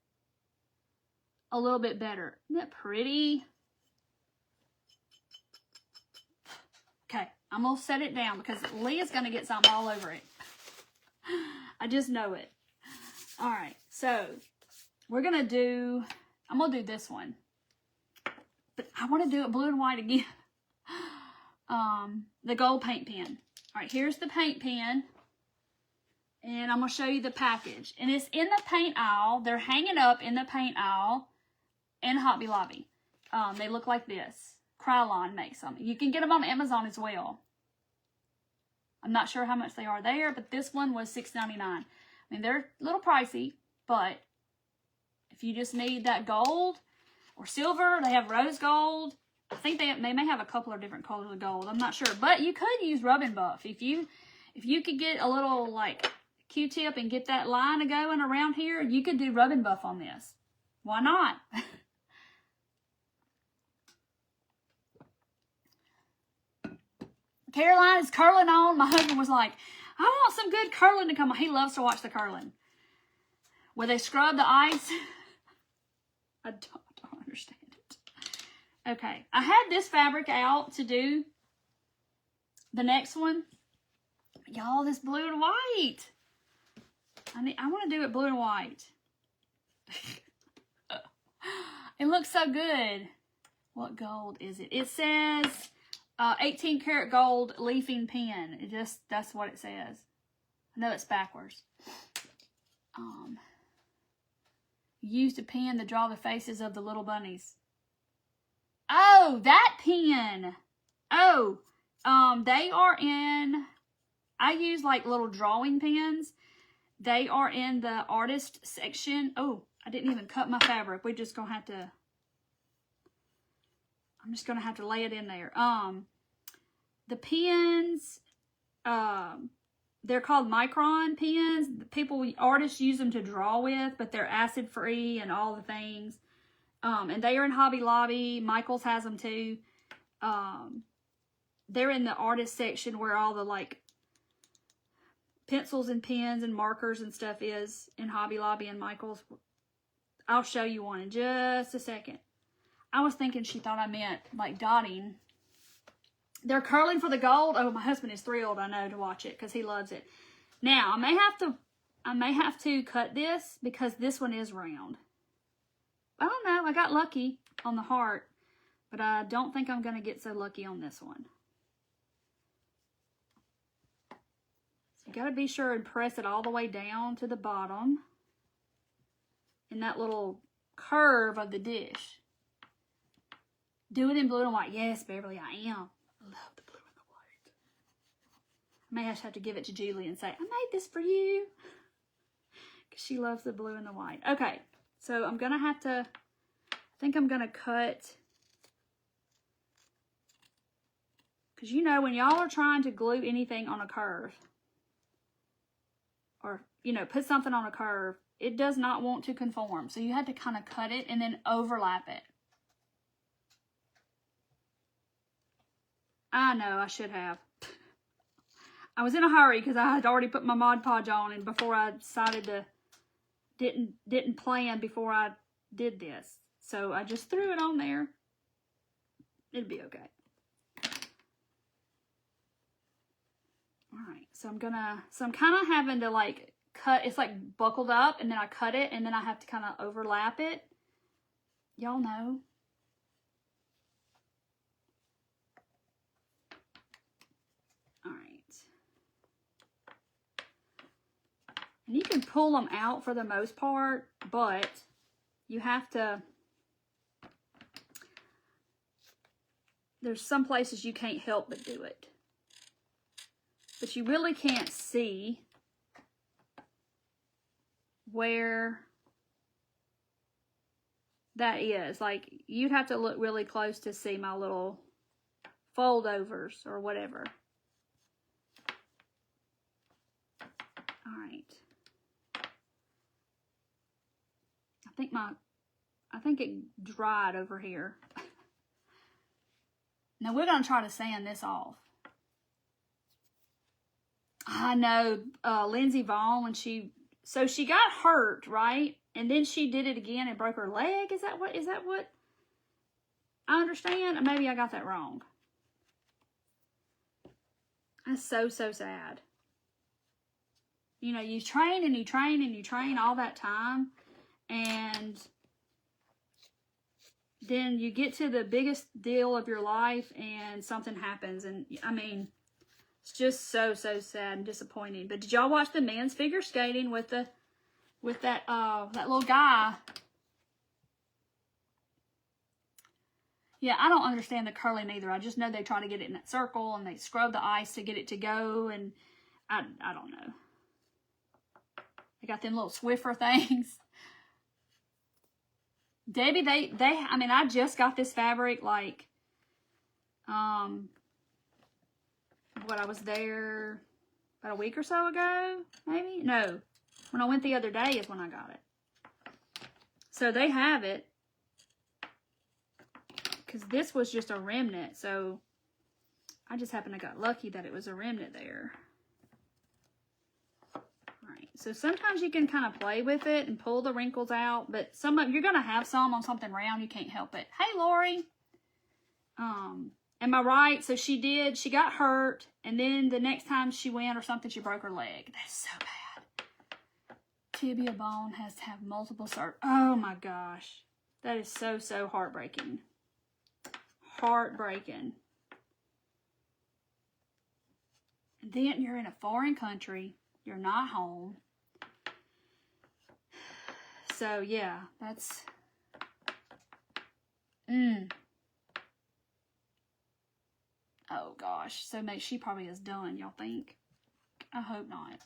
a little bit better. Isn't that pretty? Okay, I'm going to set it down because Leah's going to get something all over it. I just know it. All right, so we're going to do, I'm going to do this one. But I want to do it blue and white again. The gold paint pen. All right, here's the paint pen. And I'm going to show you the package. And it's in the paint aisle. They're hanging up in the paint aisle in Hobby Lobby. They look like this. Krylon makes them. You can get them on Amazon as well. I'm not sure how much they are there, but this one was $6.99. I mean, they're a little pricey, but if you just need that gold or silver, they have rose gold. I think they may have a couple of different colors of gold. I'm not sure, but you could use rub and buff. If you could get a little like Q-tip and get that line going around here, you could do rub and buff on this. Why not? Caroline is curling on. My husband was like, I want some good curling to come on. He loves to watch the curling. Where they scrub the ice. I don't understand it. Okay. I had this fabric out to do the next one. Y'all, this blue and white. I want to do it blue and white. It looks so good. What gold is it? It says 18 karat gold leafing pen. That's what it says. I know it's backwards. Used a pen to draw the faces of the little bunnies. Oh, that pen. Oh, they are in, I use like little drawing pens. They are in the artist section. Oh, I didn't even cut my fabric. We're just going to have to, I'm just going to have to lay it in there. The pens, they're called micron pens. Artists use them to draw with, but they're acid free and all the things. And they are in Hobby Lobby. Michael's has them too. They're in the artist section where all the like pencils and pens and markers and stuff is in Hobby Lobby and Michael's. I'll show you one in just a second. I was thinking she thought I meant like dotting. They're curling for the gold. Oh, my husband is thrilled, I know, to watch it because he loves it. Now, I may have to cut this because this one is round. I don't know. I got lucky. on the heart, but I don't think I'm going to get so lucky on this one. So you got to be sure and press it all the way down to the bottom in that little curve of the dish. Do it in blue and white. Yes, Beverly, I am. I love the blue and the white. I may just have to give it to Julie and say, I made this for you. Because she loves the blue and the white. Okay, so I'm going to have to, I think I'm going to cut. Because you know, when y'all are trying to glue anything on a curve, or, you know, put something on a curve, it does not want to conform. So you have to kind of cut it and then overlap it. I know, I should have. I was in a hurry because I had already put my Mod Podge on, and before I decided to, didn't plan before I did this. So I just threw it on there. It'd be okay. Alright, so I'm kind of having to like cut, it's like buckled up, and then I cut it, and then I have to kind of overlap it. Y'all know. And you can pull them out for the most part, but you have to, there's some places you can't help but do it. But you really can't see where that is. Like, you'd have to look really close to see my little fold overs or whatever. All right. I think it dried over here. Now we're going to try to sand this off. I know Lindsay Vaughn, when she got hurt, right? And then she did it again and broke her leg. Is that what I understand? Or maybe I got that wrong. That's so sad. You know, you train and you train and you train all that time, and then you get to the biggest deal of your life and something happens. And I mean, it's just so sad and disappointing. But did y'all watch the men's figure skating with that little guy? Yeah, I don't understand the curling either. I just know they try to get it in that circle and they scrub the ice to get it to go, and I don't know. They got them little Swiffer things. Debbie, I mean, I just got this fabric like, I was there about a week or so ago, maybe? No, when I went the other day is when I got it. So they have it, because this was just a remnant, so I just happened to got lucky that it was a remnant there. Alright, so sometimes you can kind of play with it and pull the wrinkles out, but you're going to have some on something round, you can't help it. Hey, Lori! Am I right? So she got hurt, and then the next time she went or something, she broke her leg. That's so bad. Tibia bone has to have multiple surgeries. Oh my gosh. That is so heartbreaking. Heartbreaking. And then you're in a foreign country. You're not home. So yeah, that's... Oh gosh, so she probably is done, y'all think? I hope not.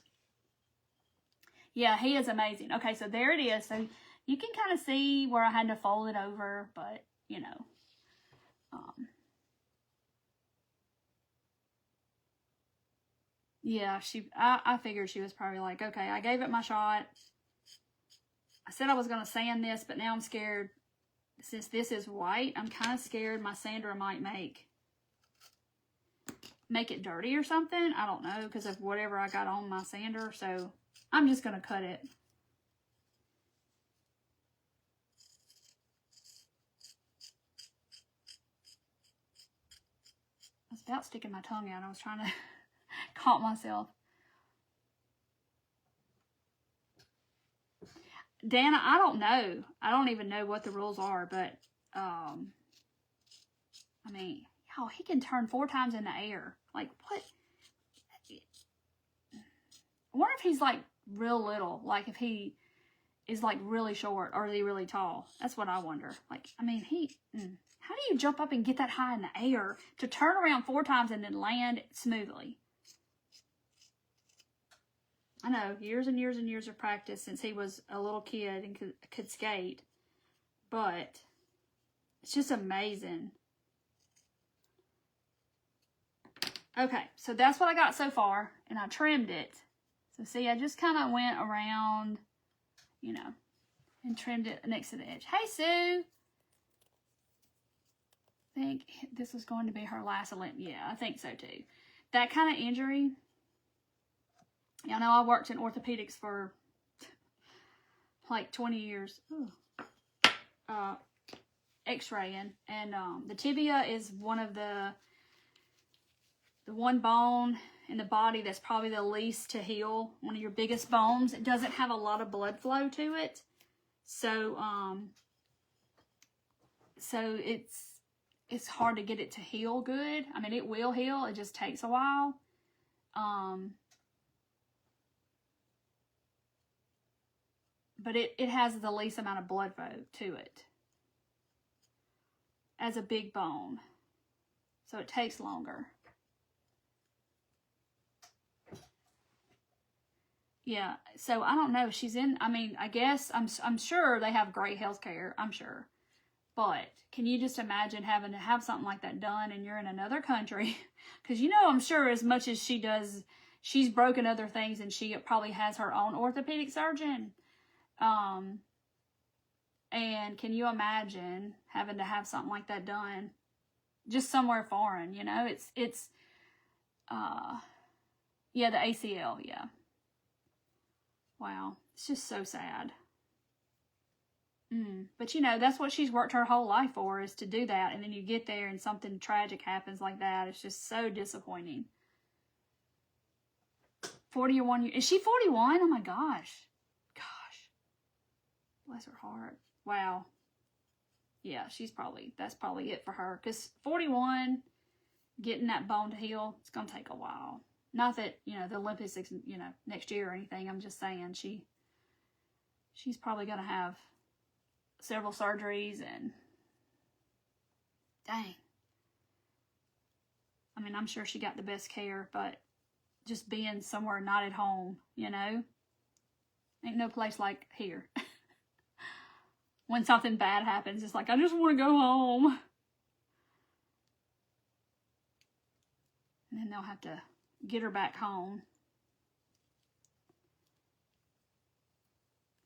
Yeah, he is amazing. Okay, so there it is. So you can kind of see where I had to fold it over, but, you know. Yeah, I figured she was probably like, okay, I gave it my shot. I said I was going to sand this, but now I'm scared. Since this is white, I'm kind of scared my sander might make it dirty or something. I don't know, because of whatever I got on my sander. So I'm just going to cut it. I was about sticking my tongue out. I was trying to caught myself. Dana, I don't know. I don't even know what the rules are, but I mean, y'all, he can turn 4 times in the air. Like, what? I wonder if he's, like, real little. Like, if he is, like, really short, or is he really tall? That's what I wonder. Like, I mean, how do you jump up and get that high in the air to turn around 4 times and then land smoothly? I know, years and years and years of practice since he was a little kid and could skate. But it's just amazing. Okay, so that's what I got so far, and I trimmed it. So see, I just kind of went around, you know, and trimmed it next to the edge. Hey, Sue! I think this was going to be her last Olymp. Yeah, I think so too. That kind of injury, y'all know I worked in orthopedics for like 20 years. X-raying, and the tibia is one of the one bone in the body that's probably the least to heal, one of your biggest bones. It doesn't have a lot of blood flow to it, so it's hard to get it to heal good. I mean, it will heal, it just takes a while. But it has the least amount of blood flow to it as a big bone, so it takes longer. Yeah, so I don't know. She's in, I mean, I guess, I'm sure they have great health care, I'm sure. But can you just imagine having to have something like that done and you're in another country? Because, you know, I'm sure as much as she does, she's broken other things and she probably has her own orthopedic surgeon. And can you imagine having to have something like that done just somewhere foreign, you know? Yeah, the ACL, yeah. Wow, it's just so sad. But, you know, that's what she's worked her whole life for, is to do that. And then you get there and something tragic happens like that. It's just so disappointing. 41 years. Is she 41? Oh, my gosh. Gosh. Bless her heart. Wow. Yeah, that's probably it for her. Because 41, getting that bone to heal, it's going to take a while. Not that, you know, the Olympics, you know, next year or anything. I'm just saying she's probably going to have several surgeries and dang. I mean, I'm sure she got the best care, but just being somewhere not at home, you know, ain't no place like here. When something bad happens, it's like, I just want to go home. And then they'll have to get her back home.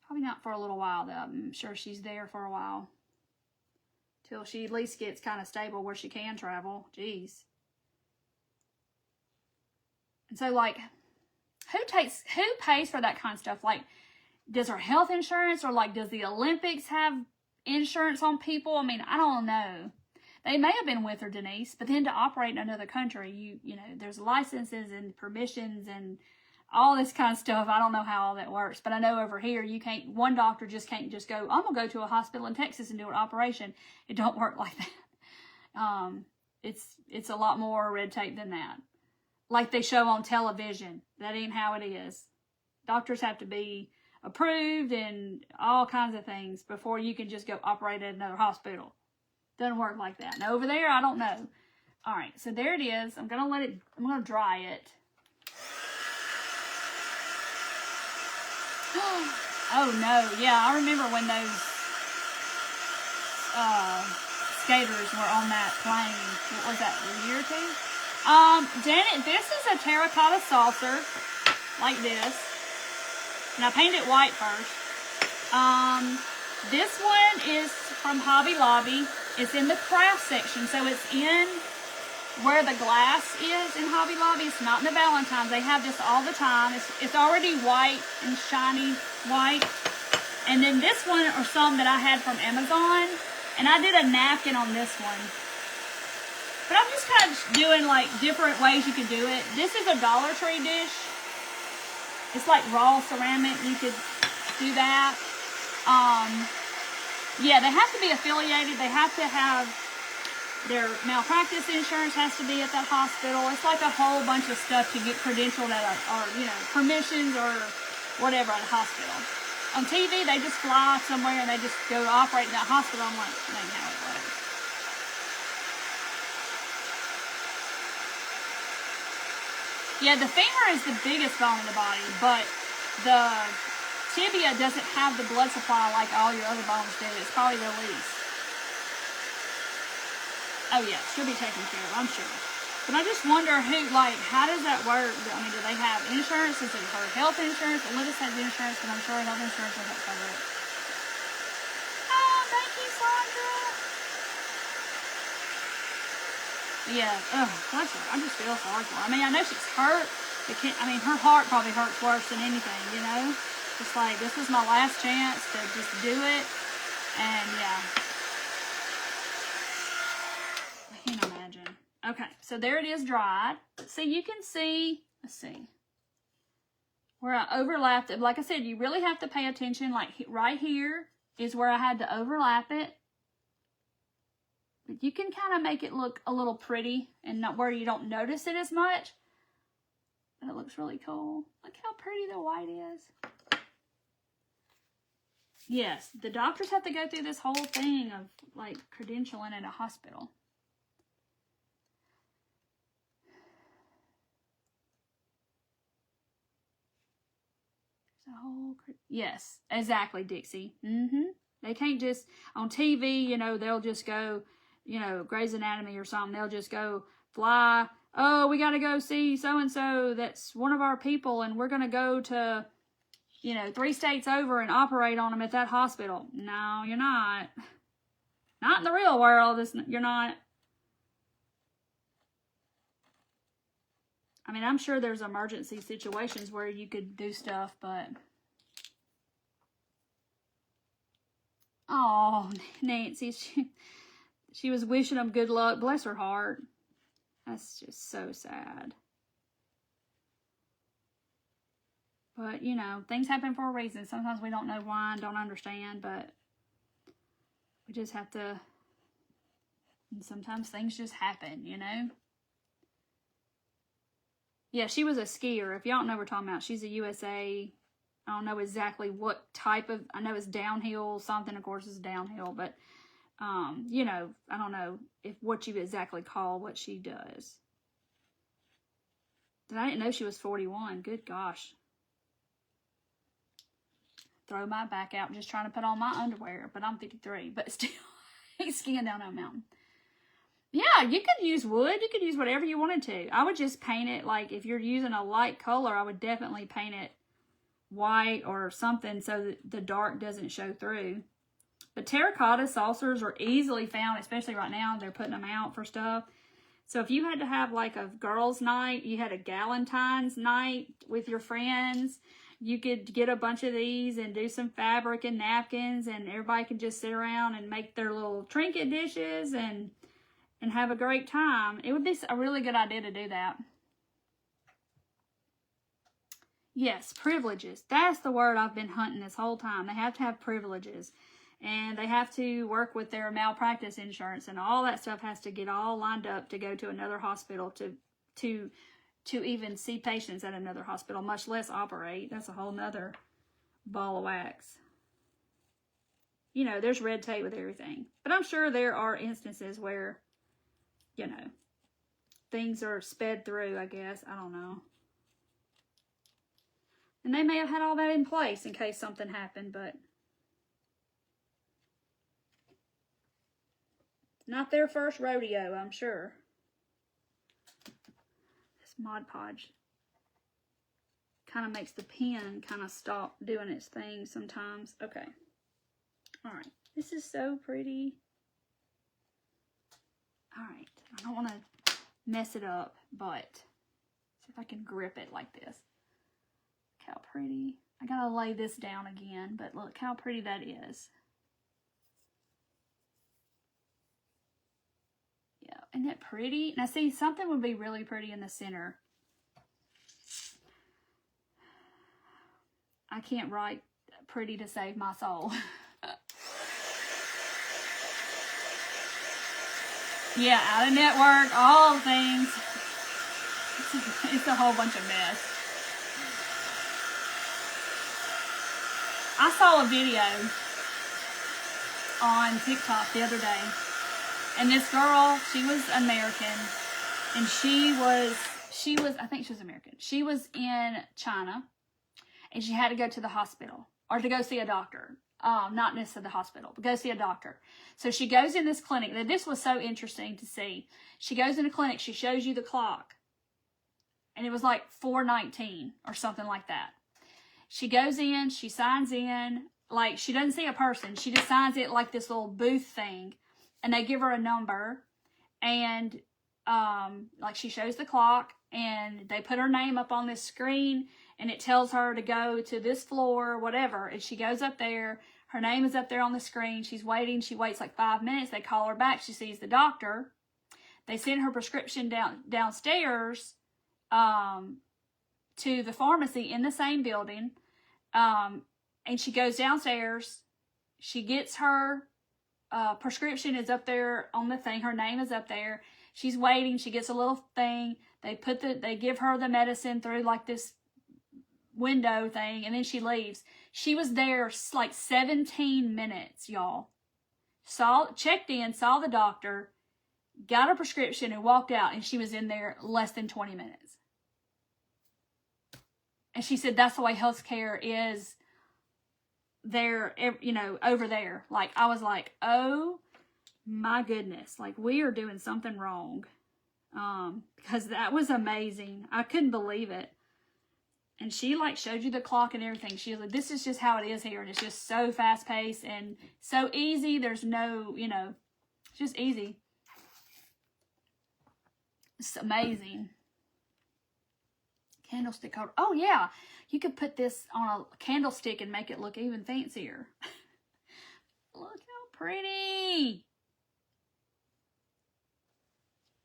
Probably not for a little while, though. I'm sure she's there for a while. Till she at least gets kind of stable where she can travel. Jeez. And so, like, who pays for that kind of stuff? Like, does her health insurance, or like, does the Olympics have insurance on people? I mean, I don't know. They may have been with her, Denise, but then to operate in another country, you know, there's licenses and permissions and all this kind of stuff. I don't know how all that works, but I know over here you can't. One doctor just can't just go, I'm gonna go to a hospital in Texas and do an operation. It don't work like that. It's a lot more red tape than that. Like they show on television, that ain't how it is. Doctors have to be approved and all kinds of things before you can just go operate at another hospital. Doesn't work like that. Now over there, I don't know. All right, so there it is. I'm gonna dry it. Oh no, yeah, I remember when those skaters were on that plane. What was that, a year or two? Janet, this is a terracotta saucer, like this. And I painted it white first. This one is from Hobby Lobby. It's in the craft section, so it's in where the glass is in Hobby Lobby. It's not in the Valentines. They have this all the time. It's already white and shiny white. And then this one are some that I had from Amazon. And I did a napkin on this one. But I'm just kind of doing like different ways you can do it. This is a Dollar Tree dish. It's like raw ceramic. You could do that. Yeah, they have to be affiliated. They have to have their malpractice insurance has to be at that hospital. It's like a whole bunch of stuff to get credentialed at or, you know, permissions or whatever at a hospital. On TV, they just fly somewhere and they just go operate in that hospital. I'm like, that ain't how it works. Yeah, the femur is the biggest bone in the body, but the tibia doesn't have the blood supply like all your other bones do. It's probably the least. Oh yeah, she'll be taken care of, I'm sure. But I just wonder who, like, how does that work? I mean, do they have insurance? Is it her health insurance? Olympus has insurance, but I'm sure health insurance will help cover it. Oh, thank you, Sandra. Yeah, bless her. I just feel sorry for her. I mean, I know she's hurt. I mean, her heart probably hurts worse than anything, you know? Just like, this was my last chance to just do it. And, yeah. I can't imagine. Okay, so there it is dried. So you can see, let's see, where I overlapped it. Like I said, you really have to pay attention. Like right here is where I had to overlap it. But you can kind of make it look a little pretty and not where you don't notice it as much. But it looks really cool. Look how pretty the white is. Yes, the doctors have to go through this whole thing of like credentialing at a hospital. Yes, exactly, Dixie. They can't just, on TV, you know, they'll just go, you know, Grey's Anatomy or something. They'll just go fly. Oh, we got to go see so-and-so. That's one of our people, and we're going to go to, you know, 3 states over and operate on them at that hospital. No, you're not. Not in the real world. You're not. I mean, I'm sure there's emergency situations where you could do stuff, but... Oh, Nancy, she was wishing them good luck. Bless her heart. That's just so sad. But, you know, things happen for a reason. Sometimes we don't know why and don't understand, but we just have to... And sometimes things just happen, you know? Yeah, she was a skier. If y'all don't know what we're talking about, she's a USA... I don't know exactly what type of, I know it's downhill, something of course is downhill, but, you know, I don't know if what you exactly call what she does. And I didn't know she was 41, good gosh. Throw my back out just trying to put on my underwear, but I'm 53, but still, skiing down that mountain. Yeah, you could use wood, you could use whatever you wanted to. I would just paint it, like if you're using a light color, I would definitely paint it white or something so that the dark doesn't show through. But terracotta saucers are easily found, especially right now. They're putting them out for stuff. So if you had to have like a girls' night, you had a Valentine's night with your friends, you could get a bunch of these and do some fabric and napkins, and everybody can just sit around and make their little trinket dishes and have a great time. It would be a really good idea to do that. Yes, privileges. That's the word I've been hunting this whole time. They have to have privileges. And they have to work with their malpractice insurance, and all that stuff has to get all lined up to go to another hospital to even see patients at another hospital, much less operate. That's a whole nother ball of wax. You know, there's red tape with everything. But I'm sure there are instances where, you know, things are sped through, I guess. I don't know. And they may have had all that in place in case something happened, but not their first rodeo, I'm sure. This Mod Podge kind of makes the pen kind of stop doing its thing sometimes. Okay. All right. This is so pretty. All right. I don't want to mess it up, but see if I can grip it like this. Look how pretty. I gotta lay this down again, but look how pretty that is. Yeah, isn't that pretty? Now see, something would be really pretty in the center. I can't write pretty to save my soul. Yeah, out of network, all things. It's a whole bunch of mess. I saw a video on TikTok the other day, and this girl, she was American, and she was, I think she was American. She was in China, and she had to go to the hospital, or to go see a doctor. Not necessarily the hospital, but go see a doctor. So she goes in this clinic. Now, this was so interesting to see. She goes in a clinic, she shows you the clock, and it was like 4:19 or something like that. She goes in, she signs in, like she doesn't see a person. She just signs it like this little booth thing, and they give her a number, and like she shows the clock, and they put her name up on this screen, and it tells her to go to this floor, whatever, and she goes up there. Her name is up there on the screen. She's waiting. She waits like 5 minutes. They call her back. She sees the doctor. They send her prescription downstairs to the pharmacy in the same building. And she goes downstairs. She gets her prescription is up there on the thing. Her name is up there. She's waiting. She gets a little thing. They give her the medicine through like this window thing, and then she leaves. She was there like 17 minutes, y'all. Checked in, saw the doctor, got a prescription, and walked out, and she was in there less than 20 minutes. And she said that's the way healthcare is there, you know, over there. Like, I was like, oh my goodness, like we are doing something wrong. Because that was amazing. I couldn't believe it. And she like showed you the clock and everything. She was like, this is just how it is here. And it's just so fast paced and so easy. There's no, you know, it's just easy. It's amazing. Candlestick holder. Oh yeah. You could put this on a candlestick and make it look even fancier. Look how pretty.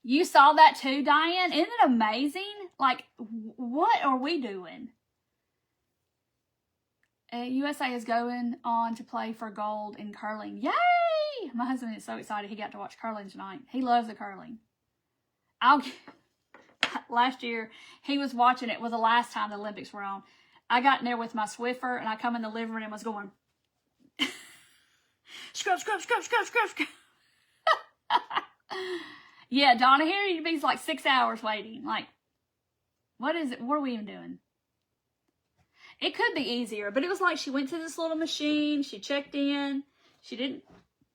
You saw that too, Diane? Isn't it amazing? Like, what are we doing? USA is going on to play for gold in curling. Yay! My husband is so excited he got to watch curling tonight. He loves the curling. Last year, he was watching it. Was the last time the Olympics were on. I got in there with my Swiffer, and I come in the living room and was going, scrub, scrub, scrub, scrub, scrub, scrub. Yeah, Donna, here you'd be like 6 hours waiting. Like, what is it? What are we even doing? It could be easier, but it was like she went to this little machine. She checked in. She didn't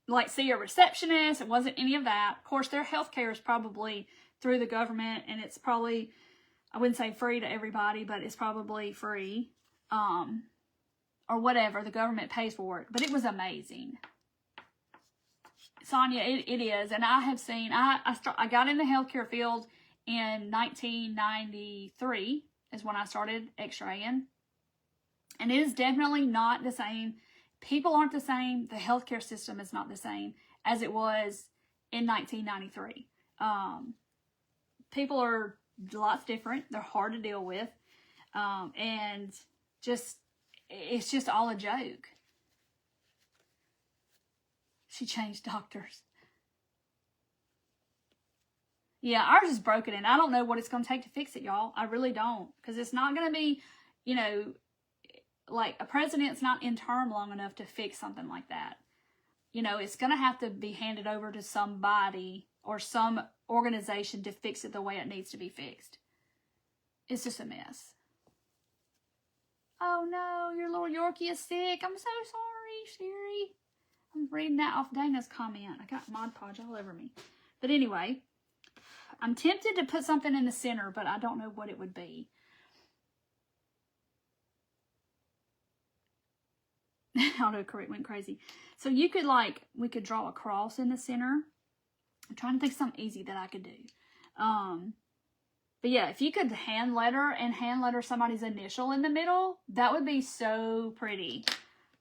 like see a receptionist. It wasn't any of that. Of course, their healthcare is probably through the government, and it's probably, I wouldn't say free to everybody, but it's probably free, or whatever. The government pays for it, but it was amazing. Sonia, it is, and I have seen, I got in the healthcare field in 1993 is when I started x-raying, and it is definitely not the same. People aren't the same. The healthcare system is not the same as it was in 1993. People are lots different. They're hard to deal with, and just, it's just all a joke. She changed doctors. Yeah, ours is broken, and I don't know what it's going to take to fix it, y'all. I really don't. Because it's not going to be, you know, like a president's not in term long enough to fix something like that. You know, it's going to have to be handed over to somebody or some organization to fix it the way it needs to be fixed. It's just a mess. Oh no, your little Yorkie is sick. I'm so sorry, Sherry. I'm reading that off Dana's comment. I got Mod Podge all over me. But anyway, I'm tempted to put something in the center, but I don't know what it would be. Autocorrect went crazy. So you could like, we could draw a cross in the center. I'm trying to think of something easy that I could do. But yeah, if you could hand letter somebody's initial in the middle, that would be so pretty.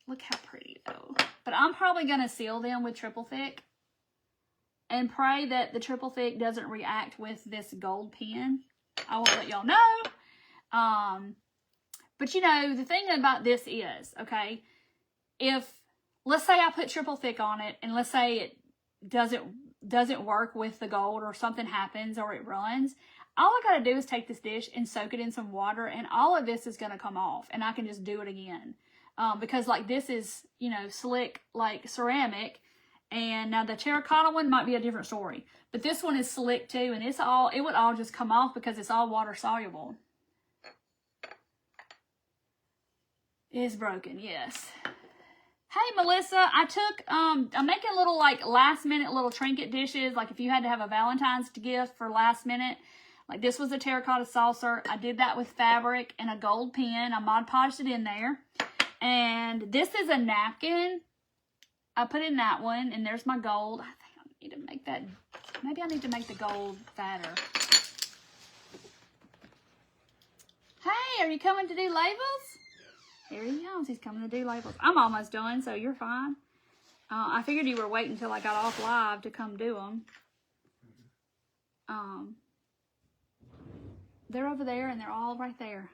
Look how pretty though. But I'm probably going to seal them with triple thick and pray that the triple thick doesn't react with this gold pen. I will let y'all know. But you know, the thing about this is, okay, if, let's say I put triple thick on it, and let's say it doesn't, doesn't work with the gold or something happens or it runs, all I got to do is take this dish and soak it in some water, and all of this is going to come off, and I can just do it again. Because like this is, you know, slick like ceramic, and now the terracotta one might be a different story, but this one is slick too, and it would all just come off because it's all water soluble. It is broken, yes. Hey Melissa, I took, I'm making little like last minute little trinket dishes, like if you had to have a Valentine's gift for last minute. Like this was a terracotta saucer. I did that with fabric and a gold pen. I Mod Podged it in there. And this is a napkin. I put in that one, and there's my gold. I think I need to make that, maybe I need to make the gold fatter. Hey, are you coming to do labels? Here he comes. He's coming to do labels. I'm almost done, so you're fine. I figured you were waiting until I got off live to come do them. They're over there, and they're all right there.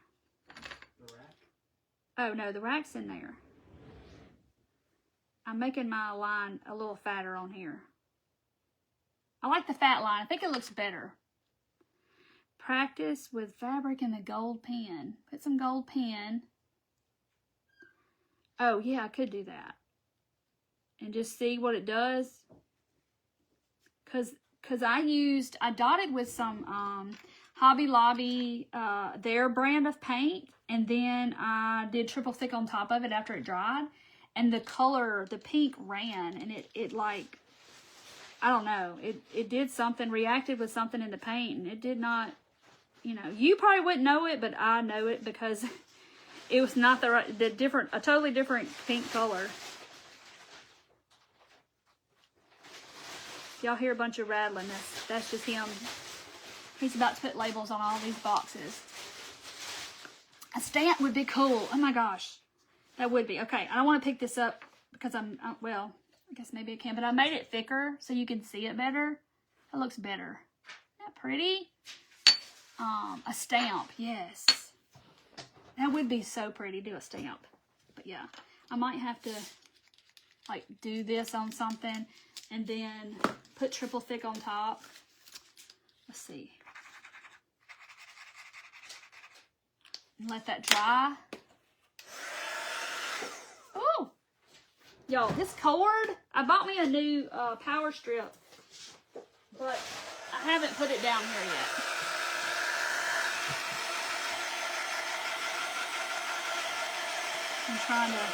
The rack? Oh, no, the rack's in there. I'm making my line a little fatter on here. I like the fat line. I think it looks better. Practice with fabric and the gold pen. Put some gold pen. Oh, yeah, I could do that. And just see what it does. Because I dotted with some Hobby Lobby, their brand of paint, and then I did triple thick on top of it after it dried, and the color, the pink ran, and it like, I don't know, it did something, reacted with something in the paint, and it did not, you know, you probably wouldn't know it, but I know it because it was not a totally different pink color. Y'all hear a bunch of rattling, that's just him. He's about to put labels on all these boxes. A stamp would be cool. Oh my gosh. That would be. Okay, I don't want to pick this up because well, I guess maybe I can, but I made it thicker so you can see it better. That looks better. Isn't that pretty? A stamp, yes. That would be so pretty, do a stamp. But yeah, I might have to like do this on something and then put triple thick on top. Let's see. And let that dry. Oh, y'all, this cord, I bought me a new power strip, but I haven't put it down here yet. I'm trying to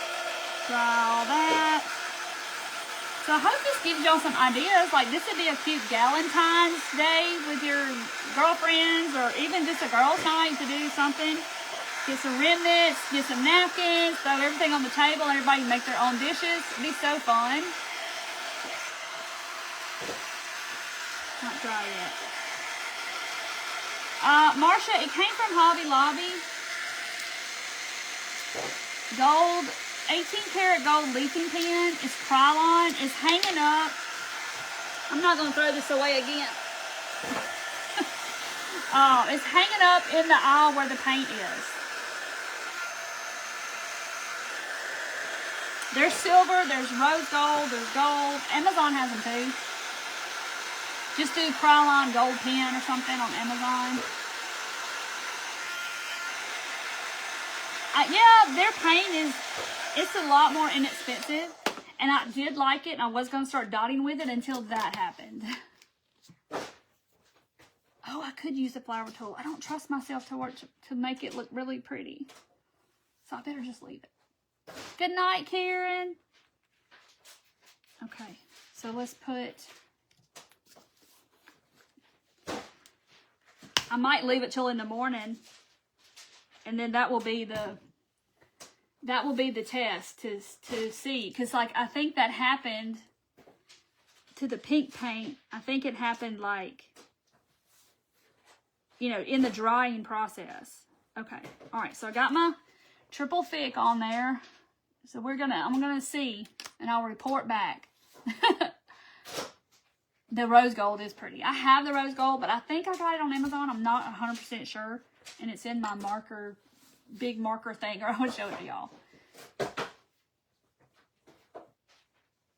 dry all that. So I hope this gives y'all some ideas. Like this would be a cute Valentine's Day with your girlfriends, or even just a girls' night to do something. Get some remnants, get some napkins, throw everything on the table. Everybody can make their own dishes. It'd be so fun. Not dry yet. Marsha, it came from Hobby Lobby. Gold, 18 karat gold leafing pen. It's Krylon. It's hanging up. I'm not going to throw this away again. It's hanging up in the aisle where the paint is. There's silver, there's rose gold, there's gold. Amazon has them too. Just do Krylon gold pen or something on Amazon. Yeah, their paint it's a lot more inexpensive. And I did like it, and I was going to start dotting with it until that happened. Oh, I could use a flower tool. I don't trust myself to make it look really pretty. So I better just leave it. Good night, Karen. Okay, so let's put... I might leave it till in the morning, and then that will be the test to see, because like I think that happened to the pink paint. I think it happened like, you know, in the drying process. Okay, all right. So I got my triple thick on there. So I'm gonna see, and I'll report back. The rose gold is pretty. I have the rose gold, but I think I got it on Amazon. I'm not 100% sure. And it's in my marker, big marker thing. Or I want to show it to y'all.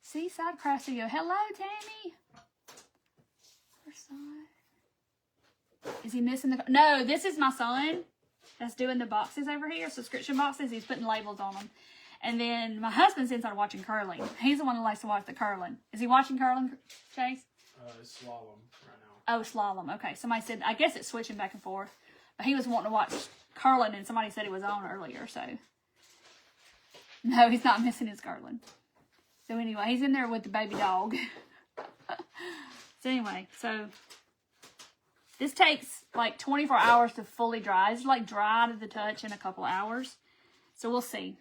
Seaside Craft Studio. Hello, Tammy. side. Is he missing the... No, this is my son that's doing the boxes over here, subscription boxes. He's putting labels on them. And then my husband's inside watching curling. He's the one that likes to watch the curling. Is he watching curling, Chase? It's slalom right now. Oh, slalom. Okay. Somebody said, I guess it's switching back and forth. But he was wanting to watch curling, and somebody said it was on earlier, so. No, he's not missing his curling. So anyway, he's in there with the baby dog. So anyway, so this takes like 24 hours to fully dry. It's like dry to the touch in a couple of hours. So we'll see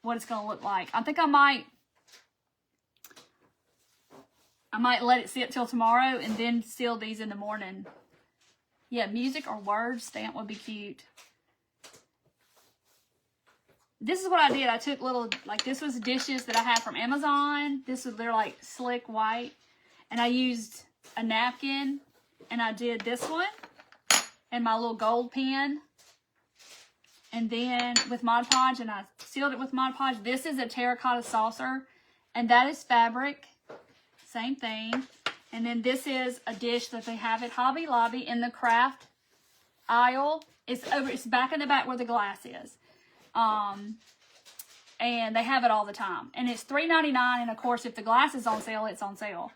what it's going to look like. I think I might let it sit till tomorrow and then seal these in the morning. Yeah, music or words stamp would be cute. This is what I did. I took little, like this was dishes that I had from Amazon. They're like slick white. And I used a napkin. And I did this one. And my little gold pen. And then with Mod Podge. And I sealed it with Mod Podge. This is a terracotta saucer. And that is fabric. Same thing. And then this is a dish that they have at Hobby Lobby in the craft aisle. It's back in the back where the glass is. And they have it all the time. And it's $3.99. And of course, if the glass is on sale, it's on sale.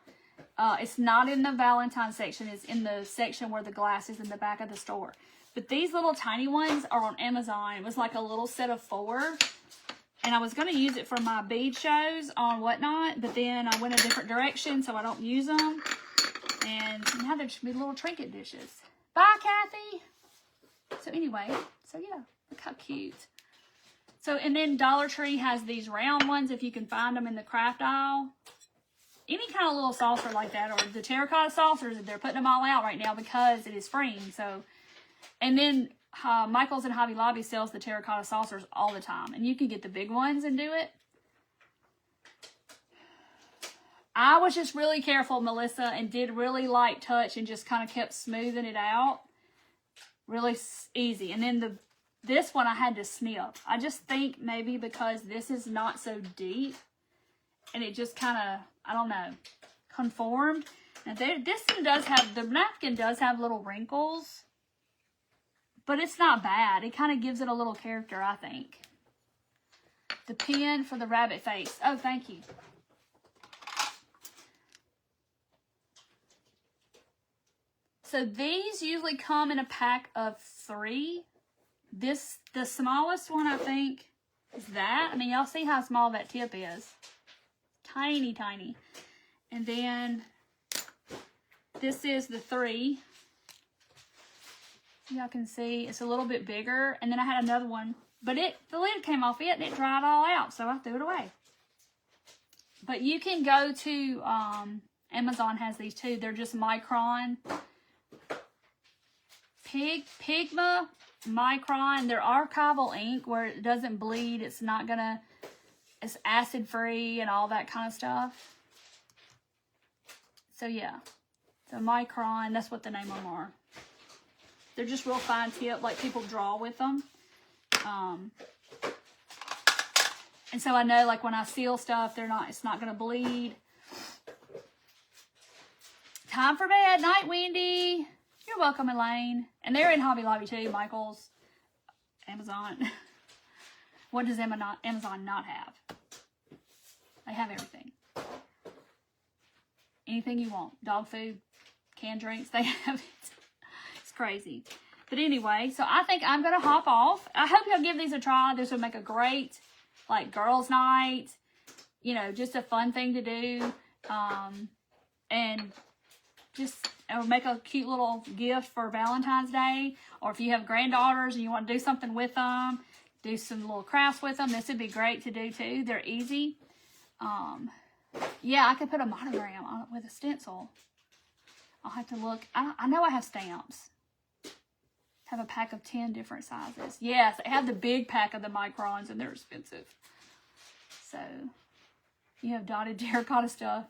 It's not in the Valentine section. It's in the section where the glass is in the back of the store. But these little tiny ones are on Amazon. It was like a little set of 4. And I was going to use it for my bead shows on Whatnot. But then I went a different direction, so I don't use them. And now they're just be little trinket dishes. Bye, Kathy. So anyway, so yeah, look how cute. So, and then Dollar Tree has these round ones, if you can find them in the craft aisle. Any kind of little saucer like that, or the terracotta saucers, they're putting them all out right now because it is spring. So, and then Michael's and Hobby Lobby sells the terracotta saucers all the time. And you can get the big ones and do it. I was just really careful, Melissa, and did really light touch and just kind of kept smoothing it out. Really easy. And then this one I had to snip. I just think maybe because this is not so deep. And it just kind of, I don't know, conformed. And this one does have, the napkin does have little wrinkles. But it's not bad. It kind of gives it a little character, I think. The pen for the rabbit face. Oh, thank you. So these usually come in a pack of 3. The smallest one, I think, is that. I mean, y'all see how small that tip is. Tiny, tiny. And then this is the 3. Y'all can see it's a little bit bigger. And then I had another one. But the lid came off it and it dried all out. So I threw it away. But you can go to, Amazon has these too. They're just micron. Pigma micron. They're archival ink where it doesn't bleed. It's not gonna, it's acid free and all that kind of stuff. So yeah. So micron, that's what the name of them are. They're just real fine tip, like people draw with them. And so I know, like when I seal stuff, it's not gonna bleed. Time for bed. Night, Wendy. You're welcome, Elaine. And they're in Hobby Lobby too, Michael's, Amazon. What does Amazon not have? They have everything. Anything you want. Dog food, canned drinks, they have it. It's crazy. But anyway, so I think I'm going to hop off. I hope y'all give these a try. This would make a great, like, girls' night. You know, just a fun thing to do. And just... or make a cute little gift for Valentine's Day. Or if you have granddaughters and you want to do something with them, do some little crafts with them. This would be great to do too. They're easy. Yeah, I could put a monogram on it with a stencil. I'll have to look. I know I have stamps. Have a pack of 10 different sizes. Yes, they have the big pack of the microns and they're expensive. So, you have dotted terracotta stuff.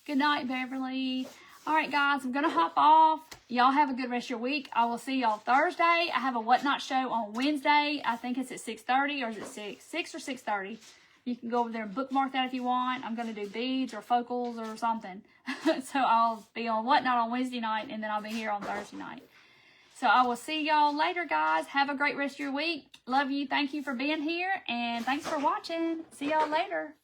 Good night, Beverly. All right, guys, I'm going to hop off. Y'all have a good rest of your week. I will see y'all Thursday. I have a Whatnot show on Wednesday. I think it's at 6:30 or is it 6? 6 or 6:30. You can go over there and bookmark that if you want. I'm going to do beads or focals or something. So I'll be on Whatnot on Wednesday night, and then I'll be here on Thursday night. So I will see y'all later, guys. Have a great rest of your week. Love you. Thank you for being here, and thanks for watching. See y'all later.